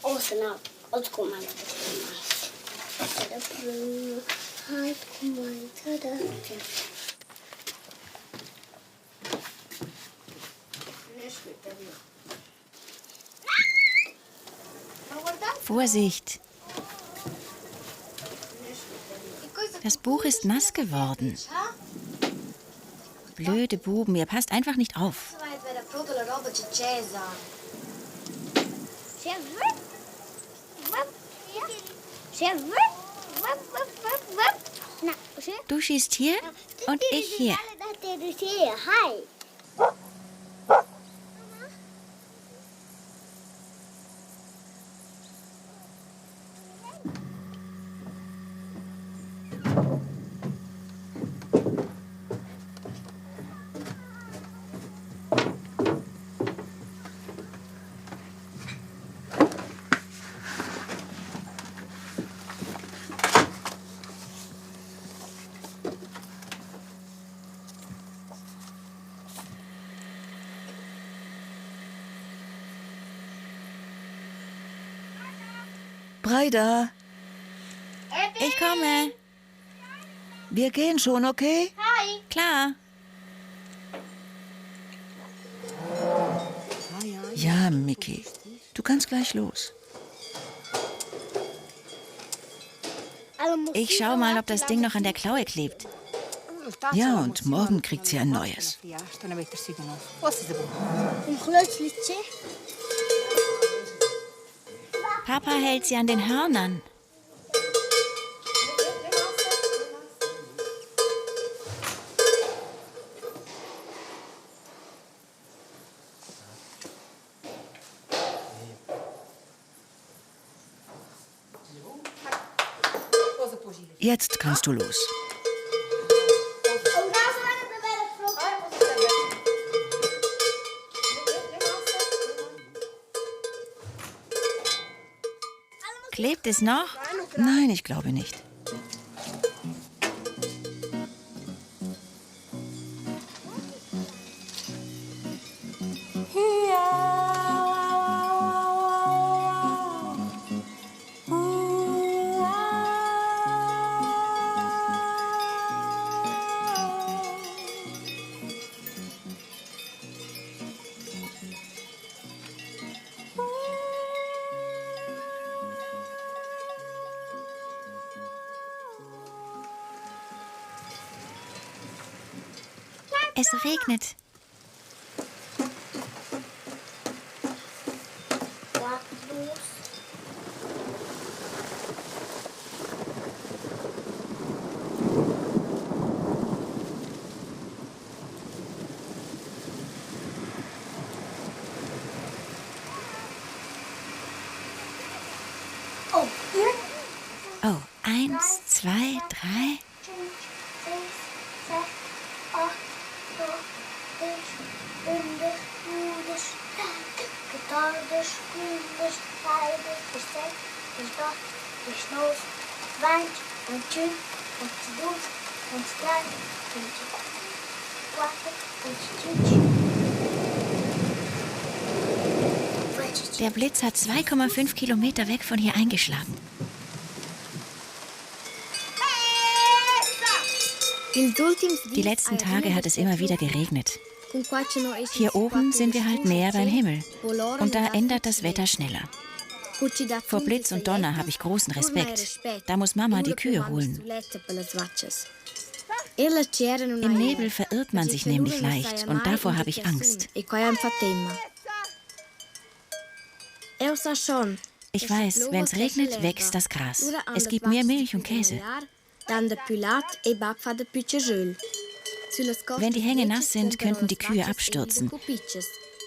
Oh, snap. Jetzt kommt mein Vorsicht. Das Buch ist nass geworden. Blöde Buben, ihr passt einfach nicht auf. Du schießt hier und ich hier. Hi. Breida, Ich komme. wir gehen schon, okay? Klar. Ja, Mickey. Du kannst gleich los. Ich schau mal, ob das Ding noch an der Klaue klebt. Ja, und morgen kriegt sie ein neues. Papa hält sie an den Hörnern. Jetzt kannst du los. Klebt es noch? Nein, ich glaube nicht. Es regnet. Oh, 1, 2, 3. Der Blitz hat 2,5 Kilometer weg von hier eingeschlagen. Die letzten Tage hat es immer wieder geregnet. Hier oben sind wir halt näher beim Himmel und da ändert das Wetter schneller. Vor Blitz und Donner habe ich großen Respekt. Da muss Mama die Kühe holen. Im Nebel verirrt man sich nämlich leicht und davor habe ich Angst. Ich weiß, wenn es regnet, wächst das Gras. Es gibt mehr Milch und Käse. Wenn die Hänge nass sind, könnten die Kühe abstürzen.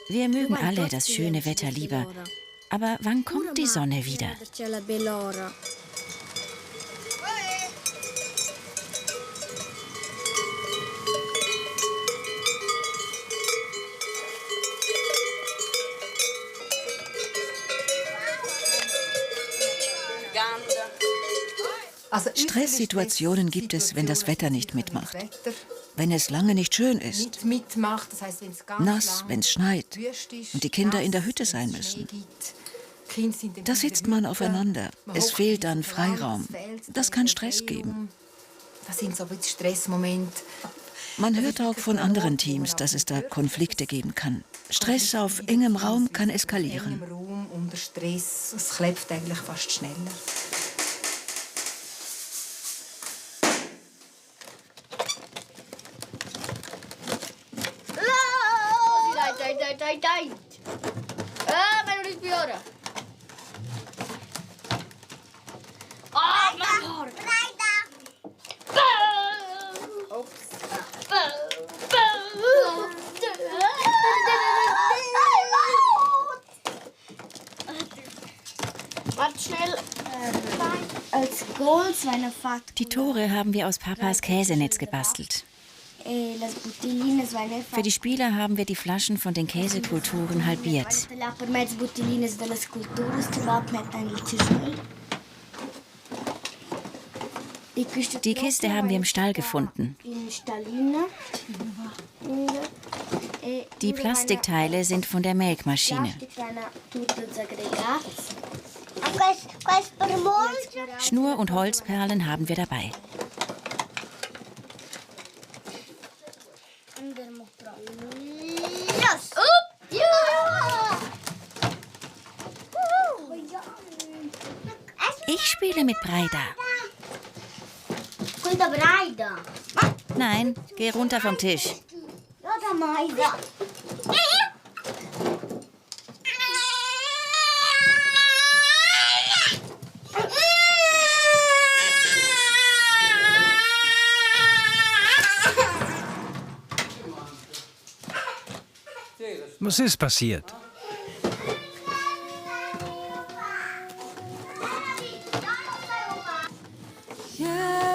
Wir mögen alle das schöne Wetter lieber. Aber wann kommt die Sonne wieder? Stresssituationen gibt es, wenn das Wetter nicht mitmacht. Wenn es lange nicht schön ist. Nass, wenn es schneit und die Kinder in der Hütte sein müssen. Da sitzt man aufeinander. Es fehlt dann Freiraum. Das kann Stress geben. Das sind so jetzt Stressmomente. Man hört auch von anderen Teams, dass es da Konflikte geben kann. Stress auf engem Raum kann eskalieren. In Raum unter Stress, es klebt eigentlich fast schneller. Dai. Ma non respira. Oh, Warte schnell. Als Goal seiner Vater. Die Tore haben wir aus Papas Käsenetz gebastelt. Für die Spieler haben wir die Flaschen von den Käsekulturen halbiert. Die Kiste haben wir im Stall gefunden. Die Plastikteile sind von der Melkmaschine. Schnur und Holzperlen haben wir dabei. Ich spiele mit Breida. Nein, geh runter vom Tisch. Was ist passiert? Ja.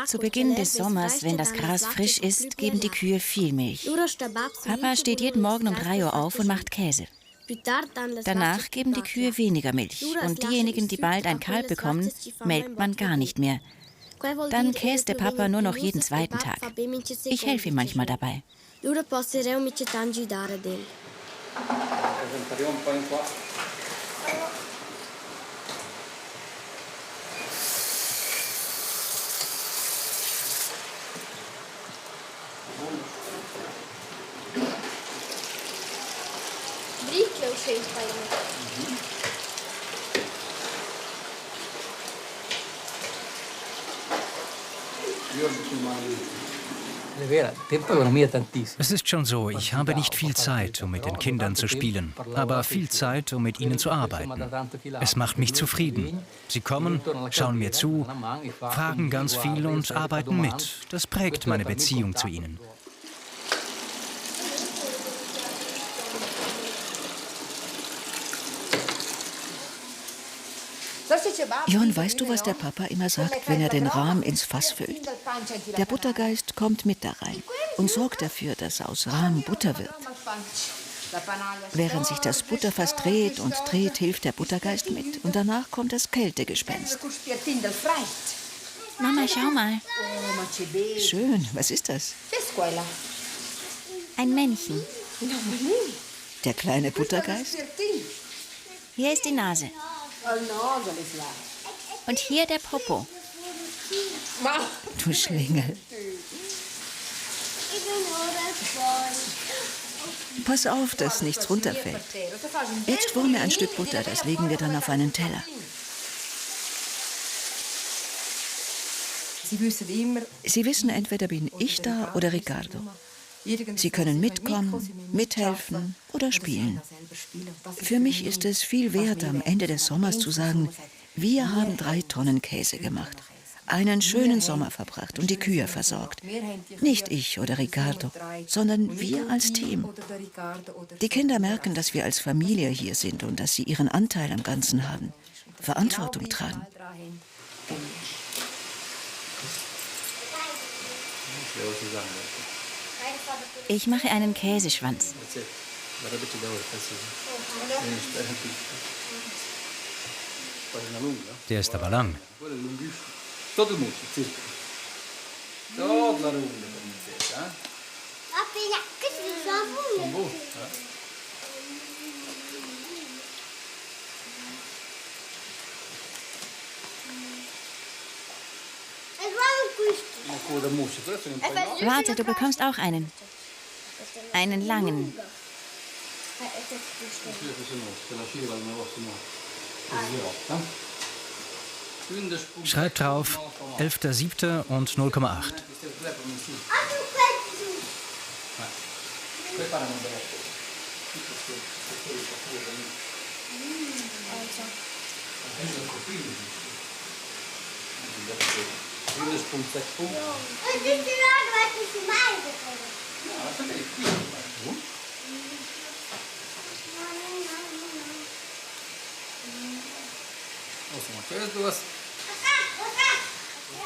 Zu Beginn des Sommers, wenn das Gras frisch ist, geben die Kühe viel Milch. Papa steht jeden Morgen um 3 Uhr auf und macht Käse. Danach geben die Kühe weniger Milch und diejenigen, die bald ein Kalb bekommen, melkt man gar nicht mehr. Dann käst der Papa nur noch jeden zweiten Tag. Ich helfe ihm manchmal dabei. Es ist schon so, ich habe nicht viel Zeit, um mit den Kindern zu spielen, aber viel Zeit, um mit ihnen zu arbeiten. Es macht mich zufrieden. Sie kommen, schauen mir zu, fragen ganz viel und arbeiten mit. Das prägt meine Beziehung zu ihnen. Jon, weißt du, was der Papa immer sagt, wenn er den Rahm ins Fass füllt? Der Buttergeist kommt mit da rein und sorgt dafür, dass aus Rahm Butter wird. Während sich das Butterfass dreht und dreht, hilft der Buttergeist mit. Und danach kommt das Kältegespenst. Mama, schau mal. Schön, was ist das? Ein Männchen. Der kleine Buttergeist? Hier ist die Nase. Und hier der Popo. Du Schlingel. Pass auf, dass nichts runterfällt. Jetzt forme ein Stück Butter, das legen wir dann auf einen Teller. Sie wissen, entweder bin ich da oder Ricardo. Sie können mitkommen, mithelfen oder spielen. Für mich ist es viel wert, am Ende des Sommers zu sagen, wir haben 3 Tonnen Käse gemacht, einen schönen Sommer verbracht und die Kühe versorgt. Nicht ich oder Ricardo, sondern wir als Team. Die Kinder merken, dass wir als Familie hier sind und dass sie ihren Anteil am Ganzen haben, Verantwortung tragen. Ich mache einen Käseschwanz. Der ist aber lang. Warte, du bekommst auch einen. Einen langen. Schreib drauf 11.07. und 0,8.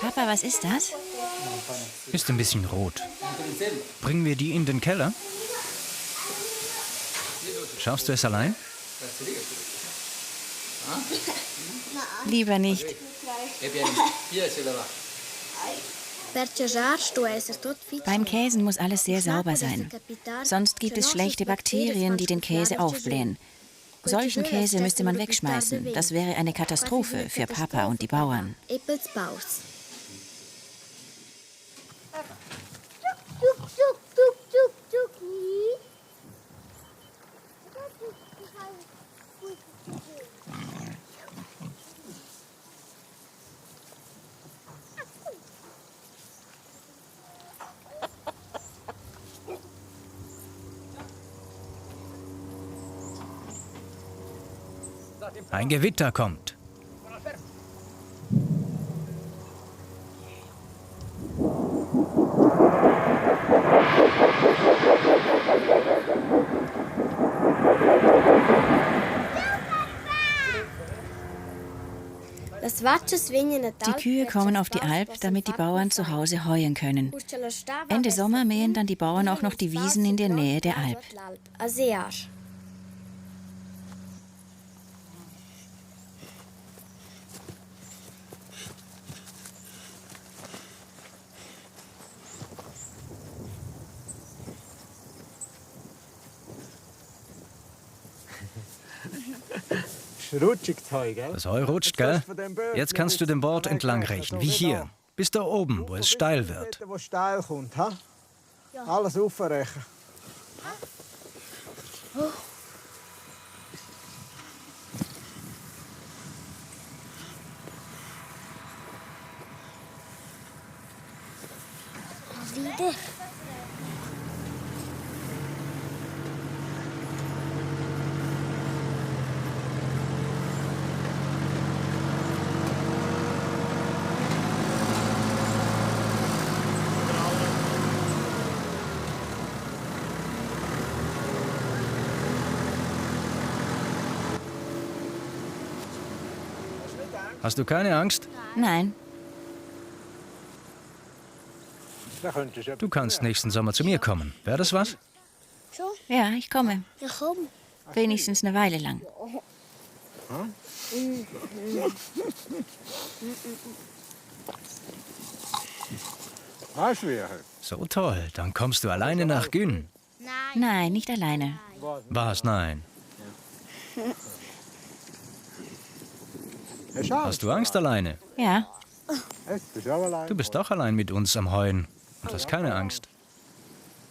Papa, was ist das? Ist ein bisschen rot. Bringen wir die in den Keller? Schaffst du es allein? Lieber nicht. Beim Käsen muss alles sehr sauber sein. Sonst gibt es schlechte Bakterien, die den Käse aufblähen. Solchen Käse müsste man wegschmeißen. Das wäre eine Katastrophe für Papa und die Bauern. Ein Gewitter kommt. Die Kühe kommen auf die Alp, damit die Bauern zu Hause heuen können. Ende Sommer mähen dann die Bauern auch noch die Wiesen in der Nähe der Alp. Das Heu rutscht, gell? Jetzt kannst du den Bord entlang rechen, wie hier. Bis da oben, wo es steil wird. Wo es steil kommt, ha? Alles aufrechen. Wieder. Hast du keine Angst? Nein, Du kannst nächsten Sommer zu mir kommen. Wäre das was? ja, ich komme. Ja, komm. Wenigstens eine Weile lang. So toll, dann kommst du alleine nach Gün. Nein, nicht alleine. Was? Nein. Hast du Angst alleine? Ja, Du bist doch allein mit uns am Heuen und hast keine Angst.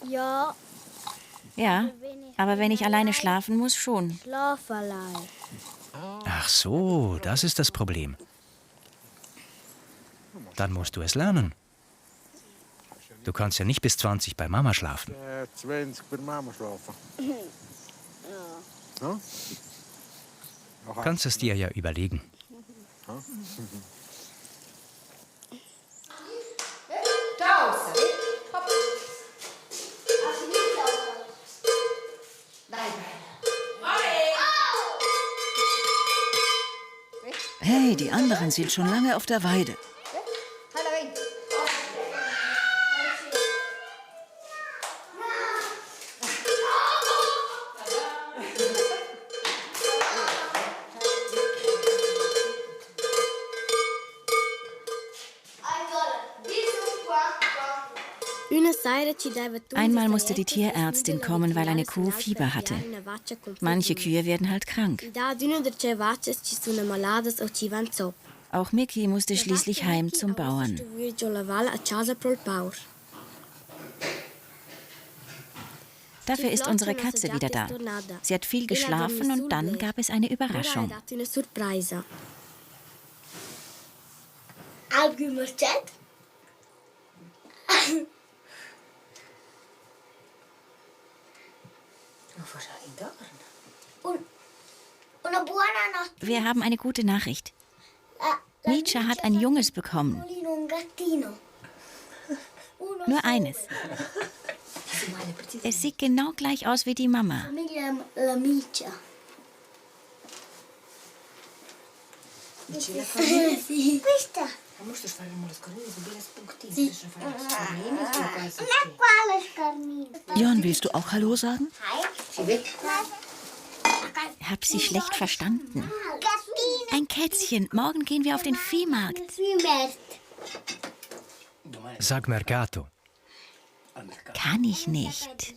Ja, ja. Aber wenn ich alleine schlafen muss, schon. schlaf allein. Ach so, das ist das Problem. Dann musst du es lernen. Du kannst ja nicht bis 20 bei Mama schlafen. 20 bei Mama schlafen. Kannst es dir ja überlegen. Hey, die anderen sind schon lange auf der Weide. Einmal musste die Tierärztin kommen, weil eine Kuh Fieber hatte. Manche Kühe werden halt krank. Auch Mickey musste schließlich heim zum Bauern. Dafür ist unsere Katze wieder da. Sie hat viel geschlafen und dann gab es eine Überraschung. Wir haben eine gute Nachricht. Nietzsche hat ein Junges bekommen. Nur eines. Es sieht genau gleich aus wie die Mama. Jon, willst du auch Hallo sagen? Hab sie schlecht verstanden. Ein Kätzchen. Morgen gehen wir auf den Viehmarkt. Sag Mercato. Kann ich nicht.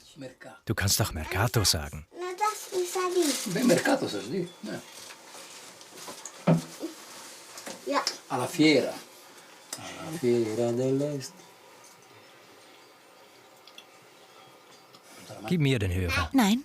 Du kannst doch Mercato sagen. Na, das ist ein Beh, mercato se lì. Ja. Alla fiera. Alla fiera dell'Est. Gib mir den Hörer. Nein.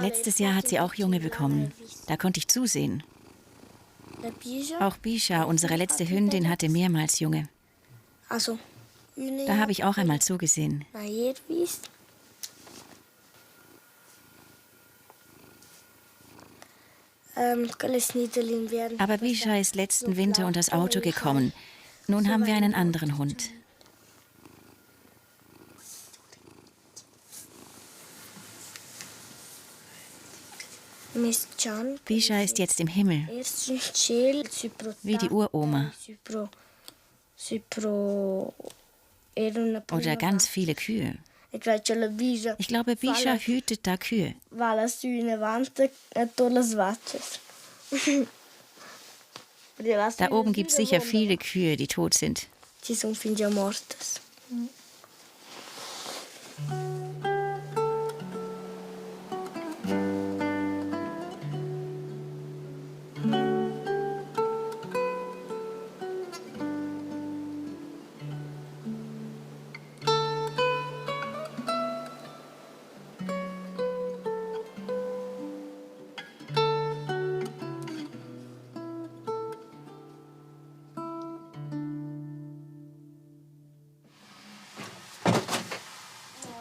Letztes Jahr hat sie auch Junge bekommen. Da konnte ich zusehen. Auch Bisha, unsere letzte Hündin, hatte mehrmals Junge. Da habe ich auch einmal zugesehen. Aber Bisha ist letzten Winter unter das Auto gekommen. Nun haben wir einen anderen Hund. Bisha ist jetzt im Himmel, wie die Uroma. Oder ganz viele Kühe. Ich glaube, Bisha hütet da Kühe. Da oben gibt es sicher viele Kühe, die tot sind.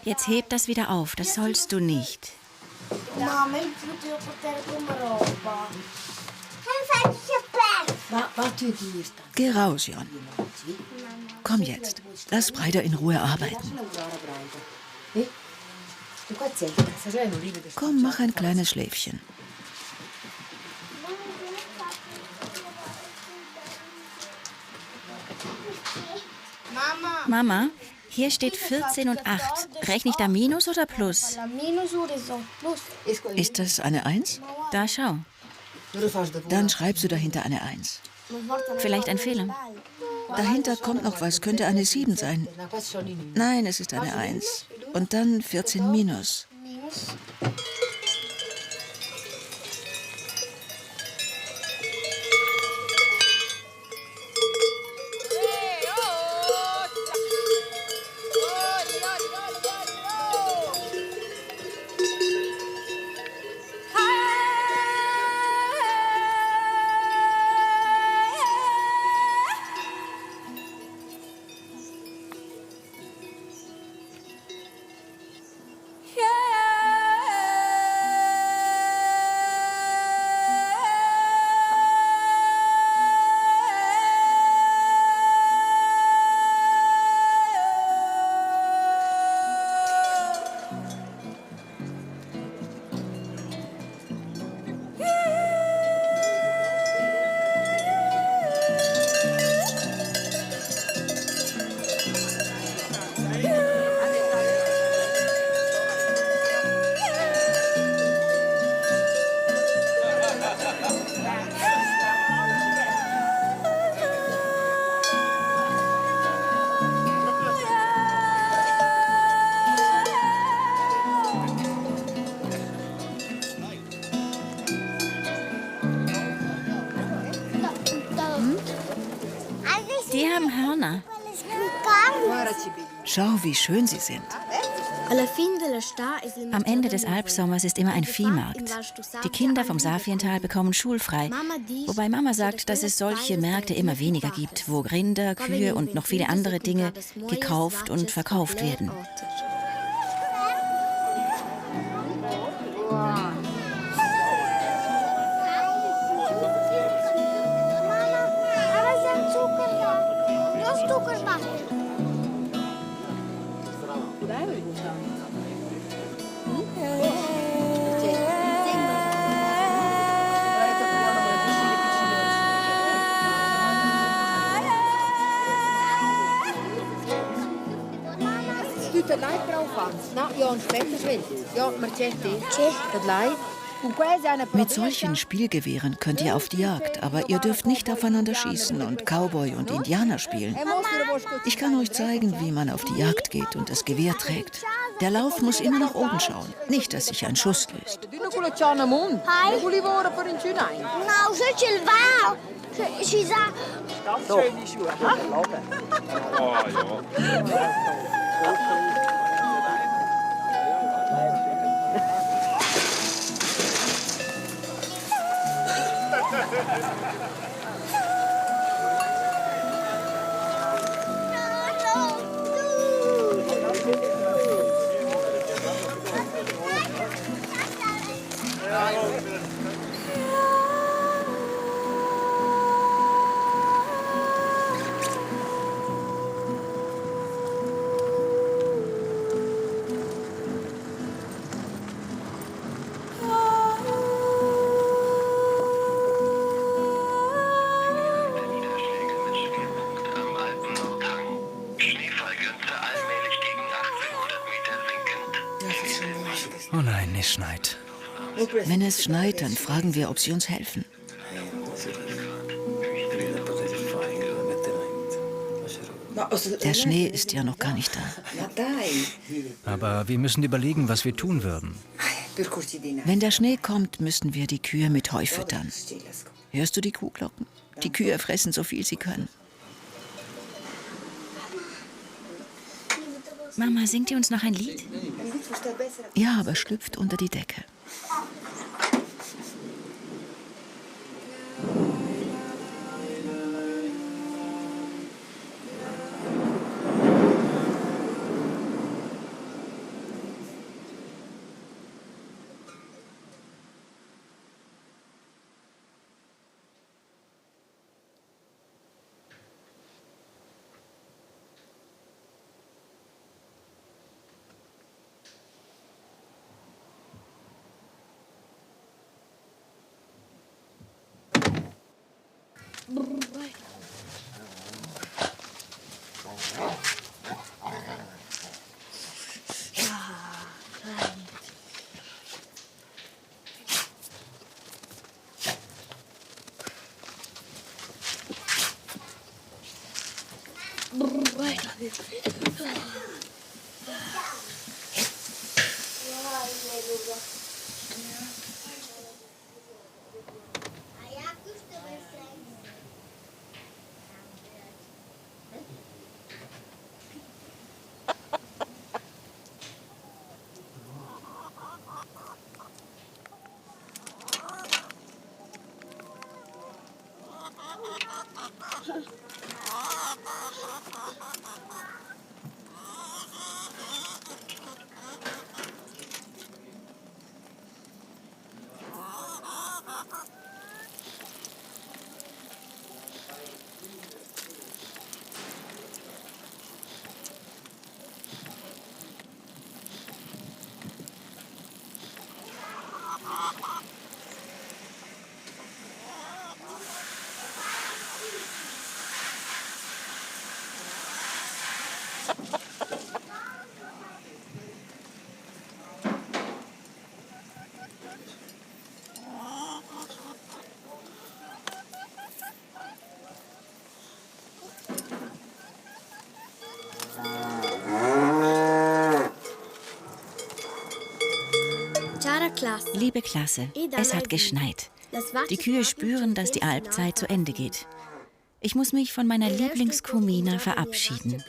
Jetzt heb das wieder auf, das sollst du nicht. Mamma, il futuro poter come roba. Geh raus, Jon. Komm jetzt, lass Breiter in Ruhe arbeiten. Komm, mach ein kleines Schläfchen. Mama, hier steht 14 und 8. Rechne ich da Minus oder Plus? Ist das eine 1? Da schau. Dann schreibst du dahinter eine 1. Vielleicht ein Fehler. Dahinter kommt noch was, könnte eine 7 sein. Nein, es ist eine 1. Und dann 14 minus. Die haben Hörner. Schau, wie schön sie sind. Am Ende des Alpsommers ist immer ein Viehmarkt. Die Kinder vom Safiental bekommen schulfrei. Wobei Mama sagt, dass es solche Märkte immer weniger gibt, wo Rinder, Kühe und noch viele andere Dinge gekauft und verkauft werden. Tut lei drauf an? Na, ja, später schwimmt. Ja, Marcetti. Das lei. Mit solchen Spielgewehren könnt ihr auf die Jagd, aber ihr dürft nicht aufeinander schießen und Cowboy und Indianer spielen. Ich kann euch zeigen, wie man auf die Jagd geht und das Gewehr trägt. Der Lauf muss immer nach oben schauen, nicht, dass sich ein Schuss löst. Nou, zo ce-l va. Și za... Oh nein, es schneit. Wenn es schneit, dann fragen wir, ob sie uns helfen. Der Schnee ist ja noch gar nicht da. Aber wir müssen überlegen, was wir tun würden. Wenn der Schnee kommt, müssen wir die Kühe mit Heu füttern. Hörst du die Kuhglocken? Die Kühe fressen so viel sie können. Mama, singt ihr uns noch ein Lied? Ja, aber schlüpft unter die Decke. Liebe Klasse, es hat geschneit. Die Kühe spüren, dass die Alpzeit zu Ende geht. Ich muss mich von meiner Lieblingskuh Mina verabschieden.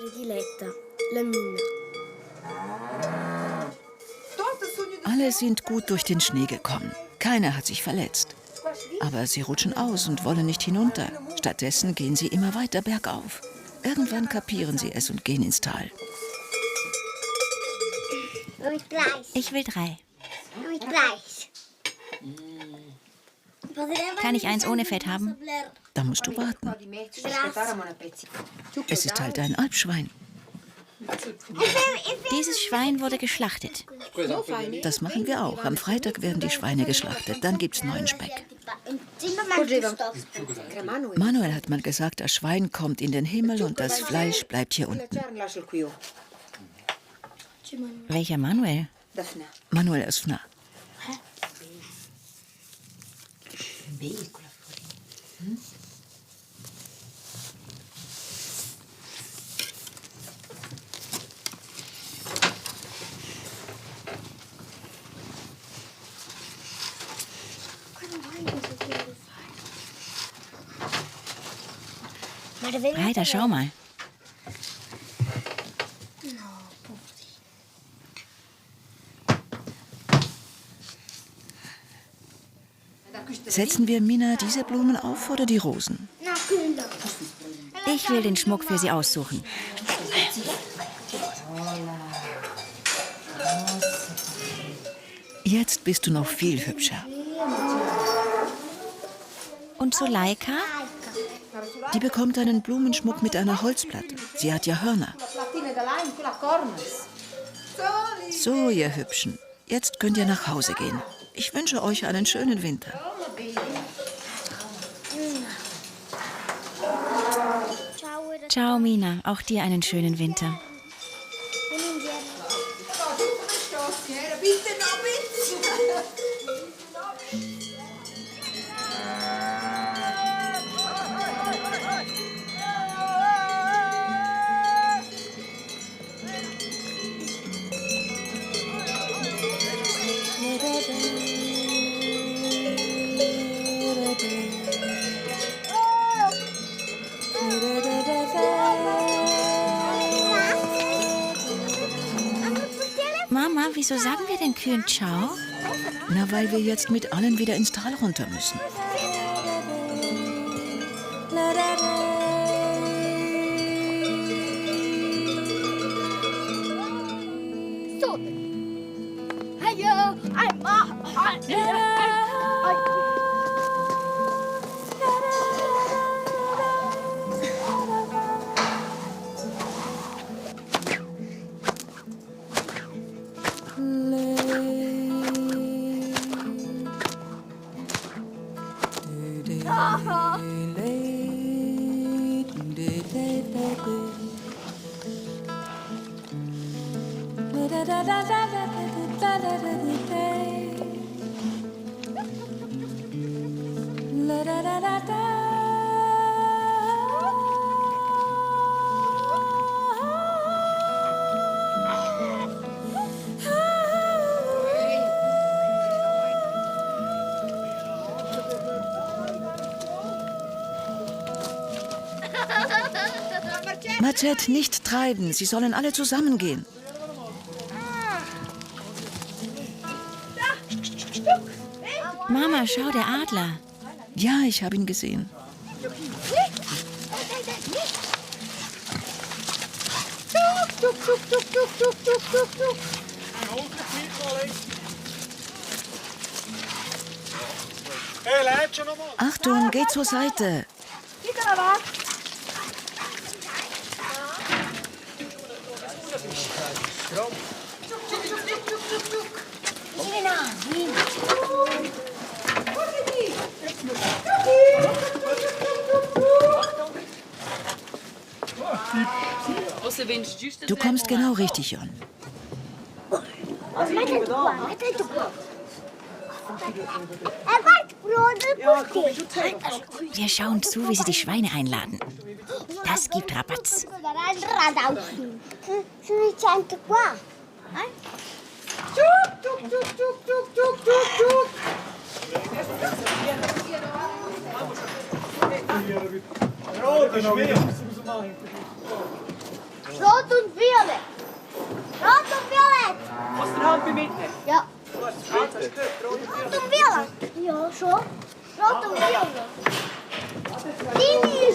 Alle sind gut durch den Schnee gekommen. Keiner hat sich verletzt. Aber sie rutschen aus und wollen nicht hinunter. Stattdessen gehen sie immer weiter bergauf. Irgendwann kapieren sie es und gehen ins Tal. Ich will 3. Kann ich eins ohne Fett haben? Da musst du warten. Es ist halt ein Alpschwein. Dieses Schwein wurde geschlachtet. Das machen wir auch. Am Freitag werden die Schweine geschlachtet. Dann gibt's neuen Speck. Manuel hat mal gesagt, das Schwein kommt in den Himmel und das Fleisch bleibt hier unten. Welcher Manuel? Manuel aus Fna. Reiter, schau mal. Setzen wir Mina diese Blumen auf oder die Rosen? Ich will den Schmuck für sie aussuchen. Jetzt bist du noch viel hübscher. Und Zuleika? Die bekommt einen Blumenschmuck mit einer Holzplatte. Sie hat ja Hörner. So, ihr Hübschen. Jetzt könnt ihr nach Hause gehen. Ich wünsche euch einen schönen Winter. Ciao, Mina. Auch dir einen schönen Winter. Mama, wieso sagen wir den Kühen Ciao? Na, weil wir jetzt mit allen wieder ins Tal runter müssen. Macet, nicht treiben. Sie sollen alle zusammengehen. Mama, schau, der Adler. Ja, ich habe ihn gesehen. Achtung, geh zur Seite. Du kommst genau richtig, Jon. Wir schauen zu, wie sie die Schweine einladen. Das gibt Rabatz. Rot und Violett. Rot und Violett. Hast du die Hand bei Mitte? Ja. Rot und Violett. Ja, schon. Rot und Violett. Dini.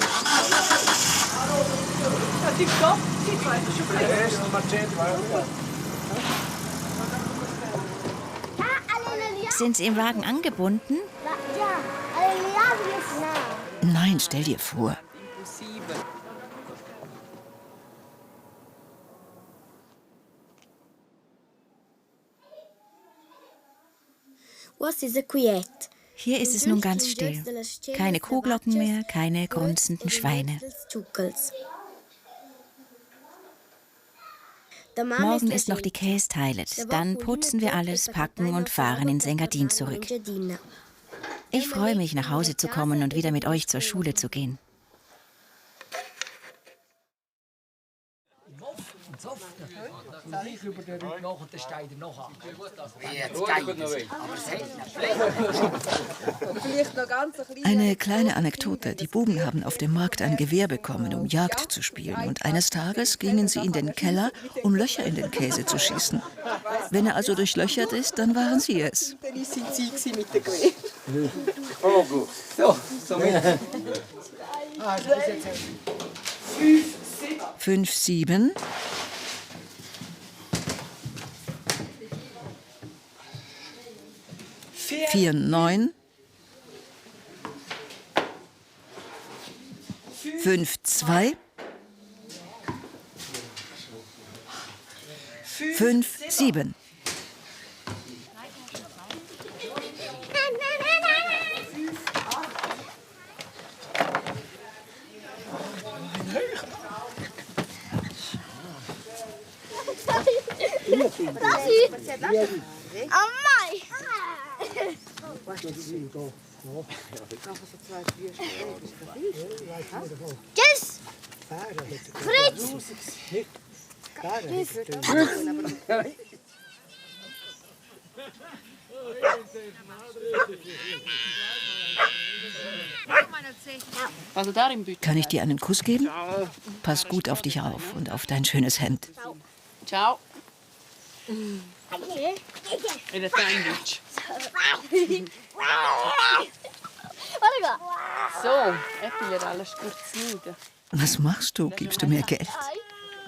Sind sie im Wagen angebunden? Ja, Nein, stell dir vor. Hier ist es nun ganz still. Keine Kuhglocken mehr, keine grunzenden Schweine. Morgen ist noch die Kästeilet. Dann putzen wir alles, packen und fahren in Engadin zurück. Ich freue mich, nach Hause zu kommen und wieder mit euch zur Schule zu gehen. Eine kleine Anekdote. Die Buben haben auf dem Markt ein Gewehr bekommen, um Jagd zu spielen. Und eines Tages gingen sie in den Keller, um Löcher in den Käse zu schießen. Wenn er also durchlöchert ist, dann waren sie es. Dann sind sie mit dem Gewehr. Oh gut. So mit. 5, 7. 4, 9. 5, 2. 5, 7. Tschüss! Fritz! Kann ich dir einen Kuss geben? Pass gut auf dich auf und auf dein schönes Hemd. Ciao. In het tuinbudje. So, heb je alles gut zu. Was machst du? Gibst du mir Geld?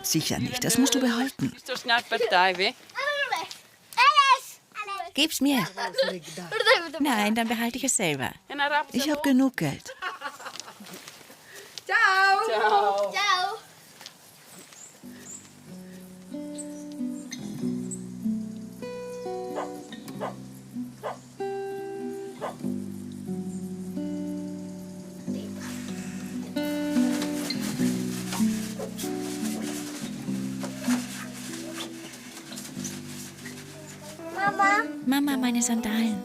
Sicher nicht, das musst du behalten. Bist du schnell Partei, wie? Gib's mir. Nein, dann behalte ich es selber. Ich habe genug Geld. Ciao! Ciao! Ciao! Mama, meine Sandalen.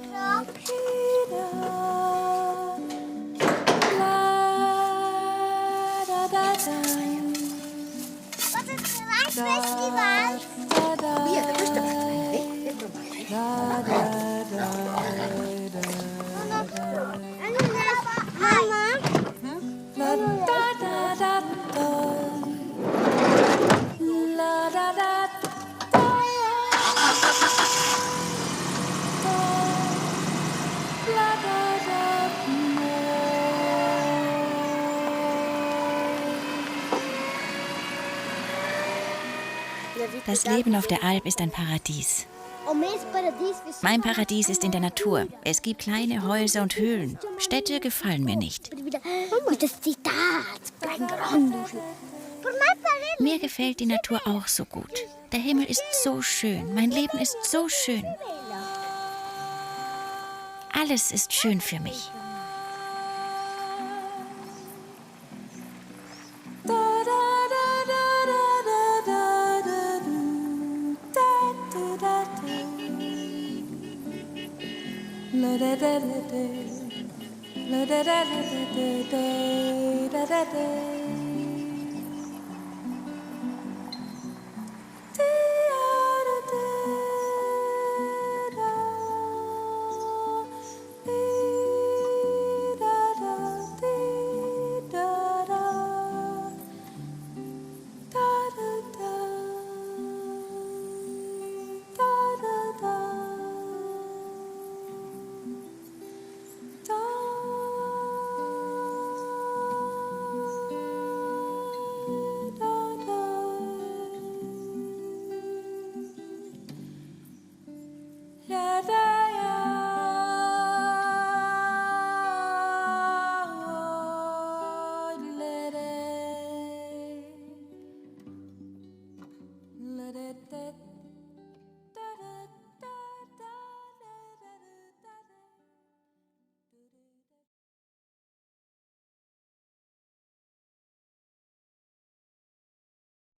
Was ist ein Festival? Das Leben auf der Alp ist ein Paradies. Mein Paradies ist in der Natur. Es gibt kleine Häuser und Höhlen. Städte gefallen mir nicht. Mir gefällt die Natur auch so gut. Der Himmel ist so schön. Mein Leben ist so schön. Alles ist schön für mich. La da da da da da da da da da.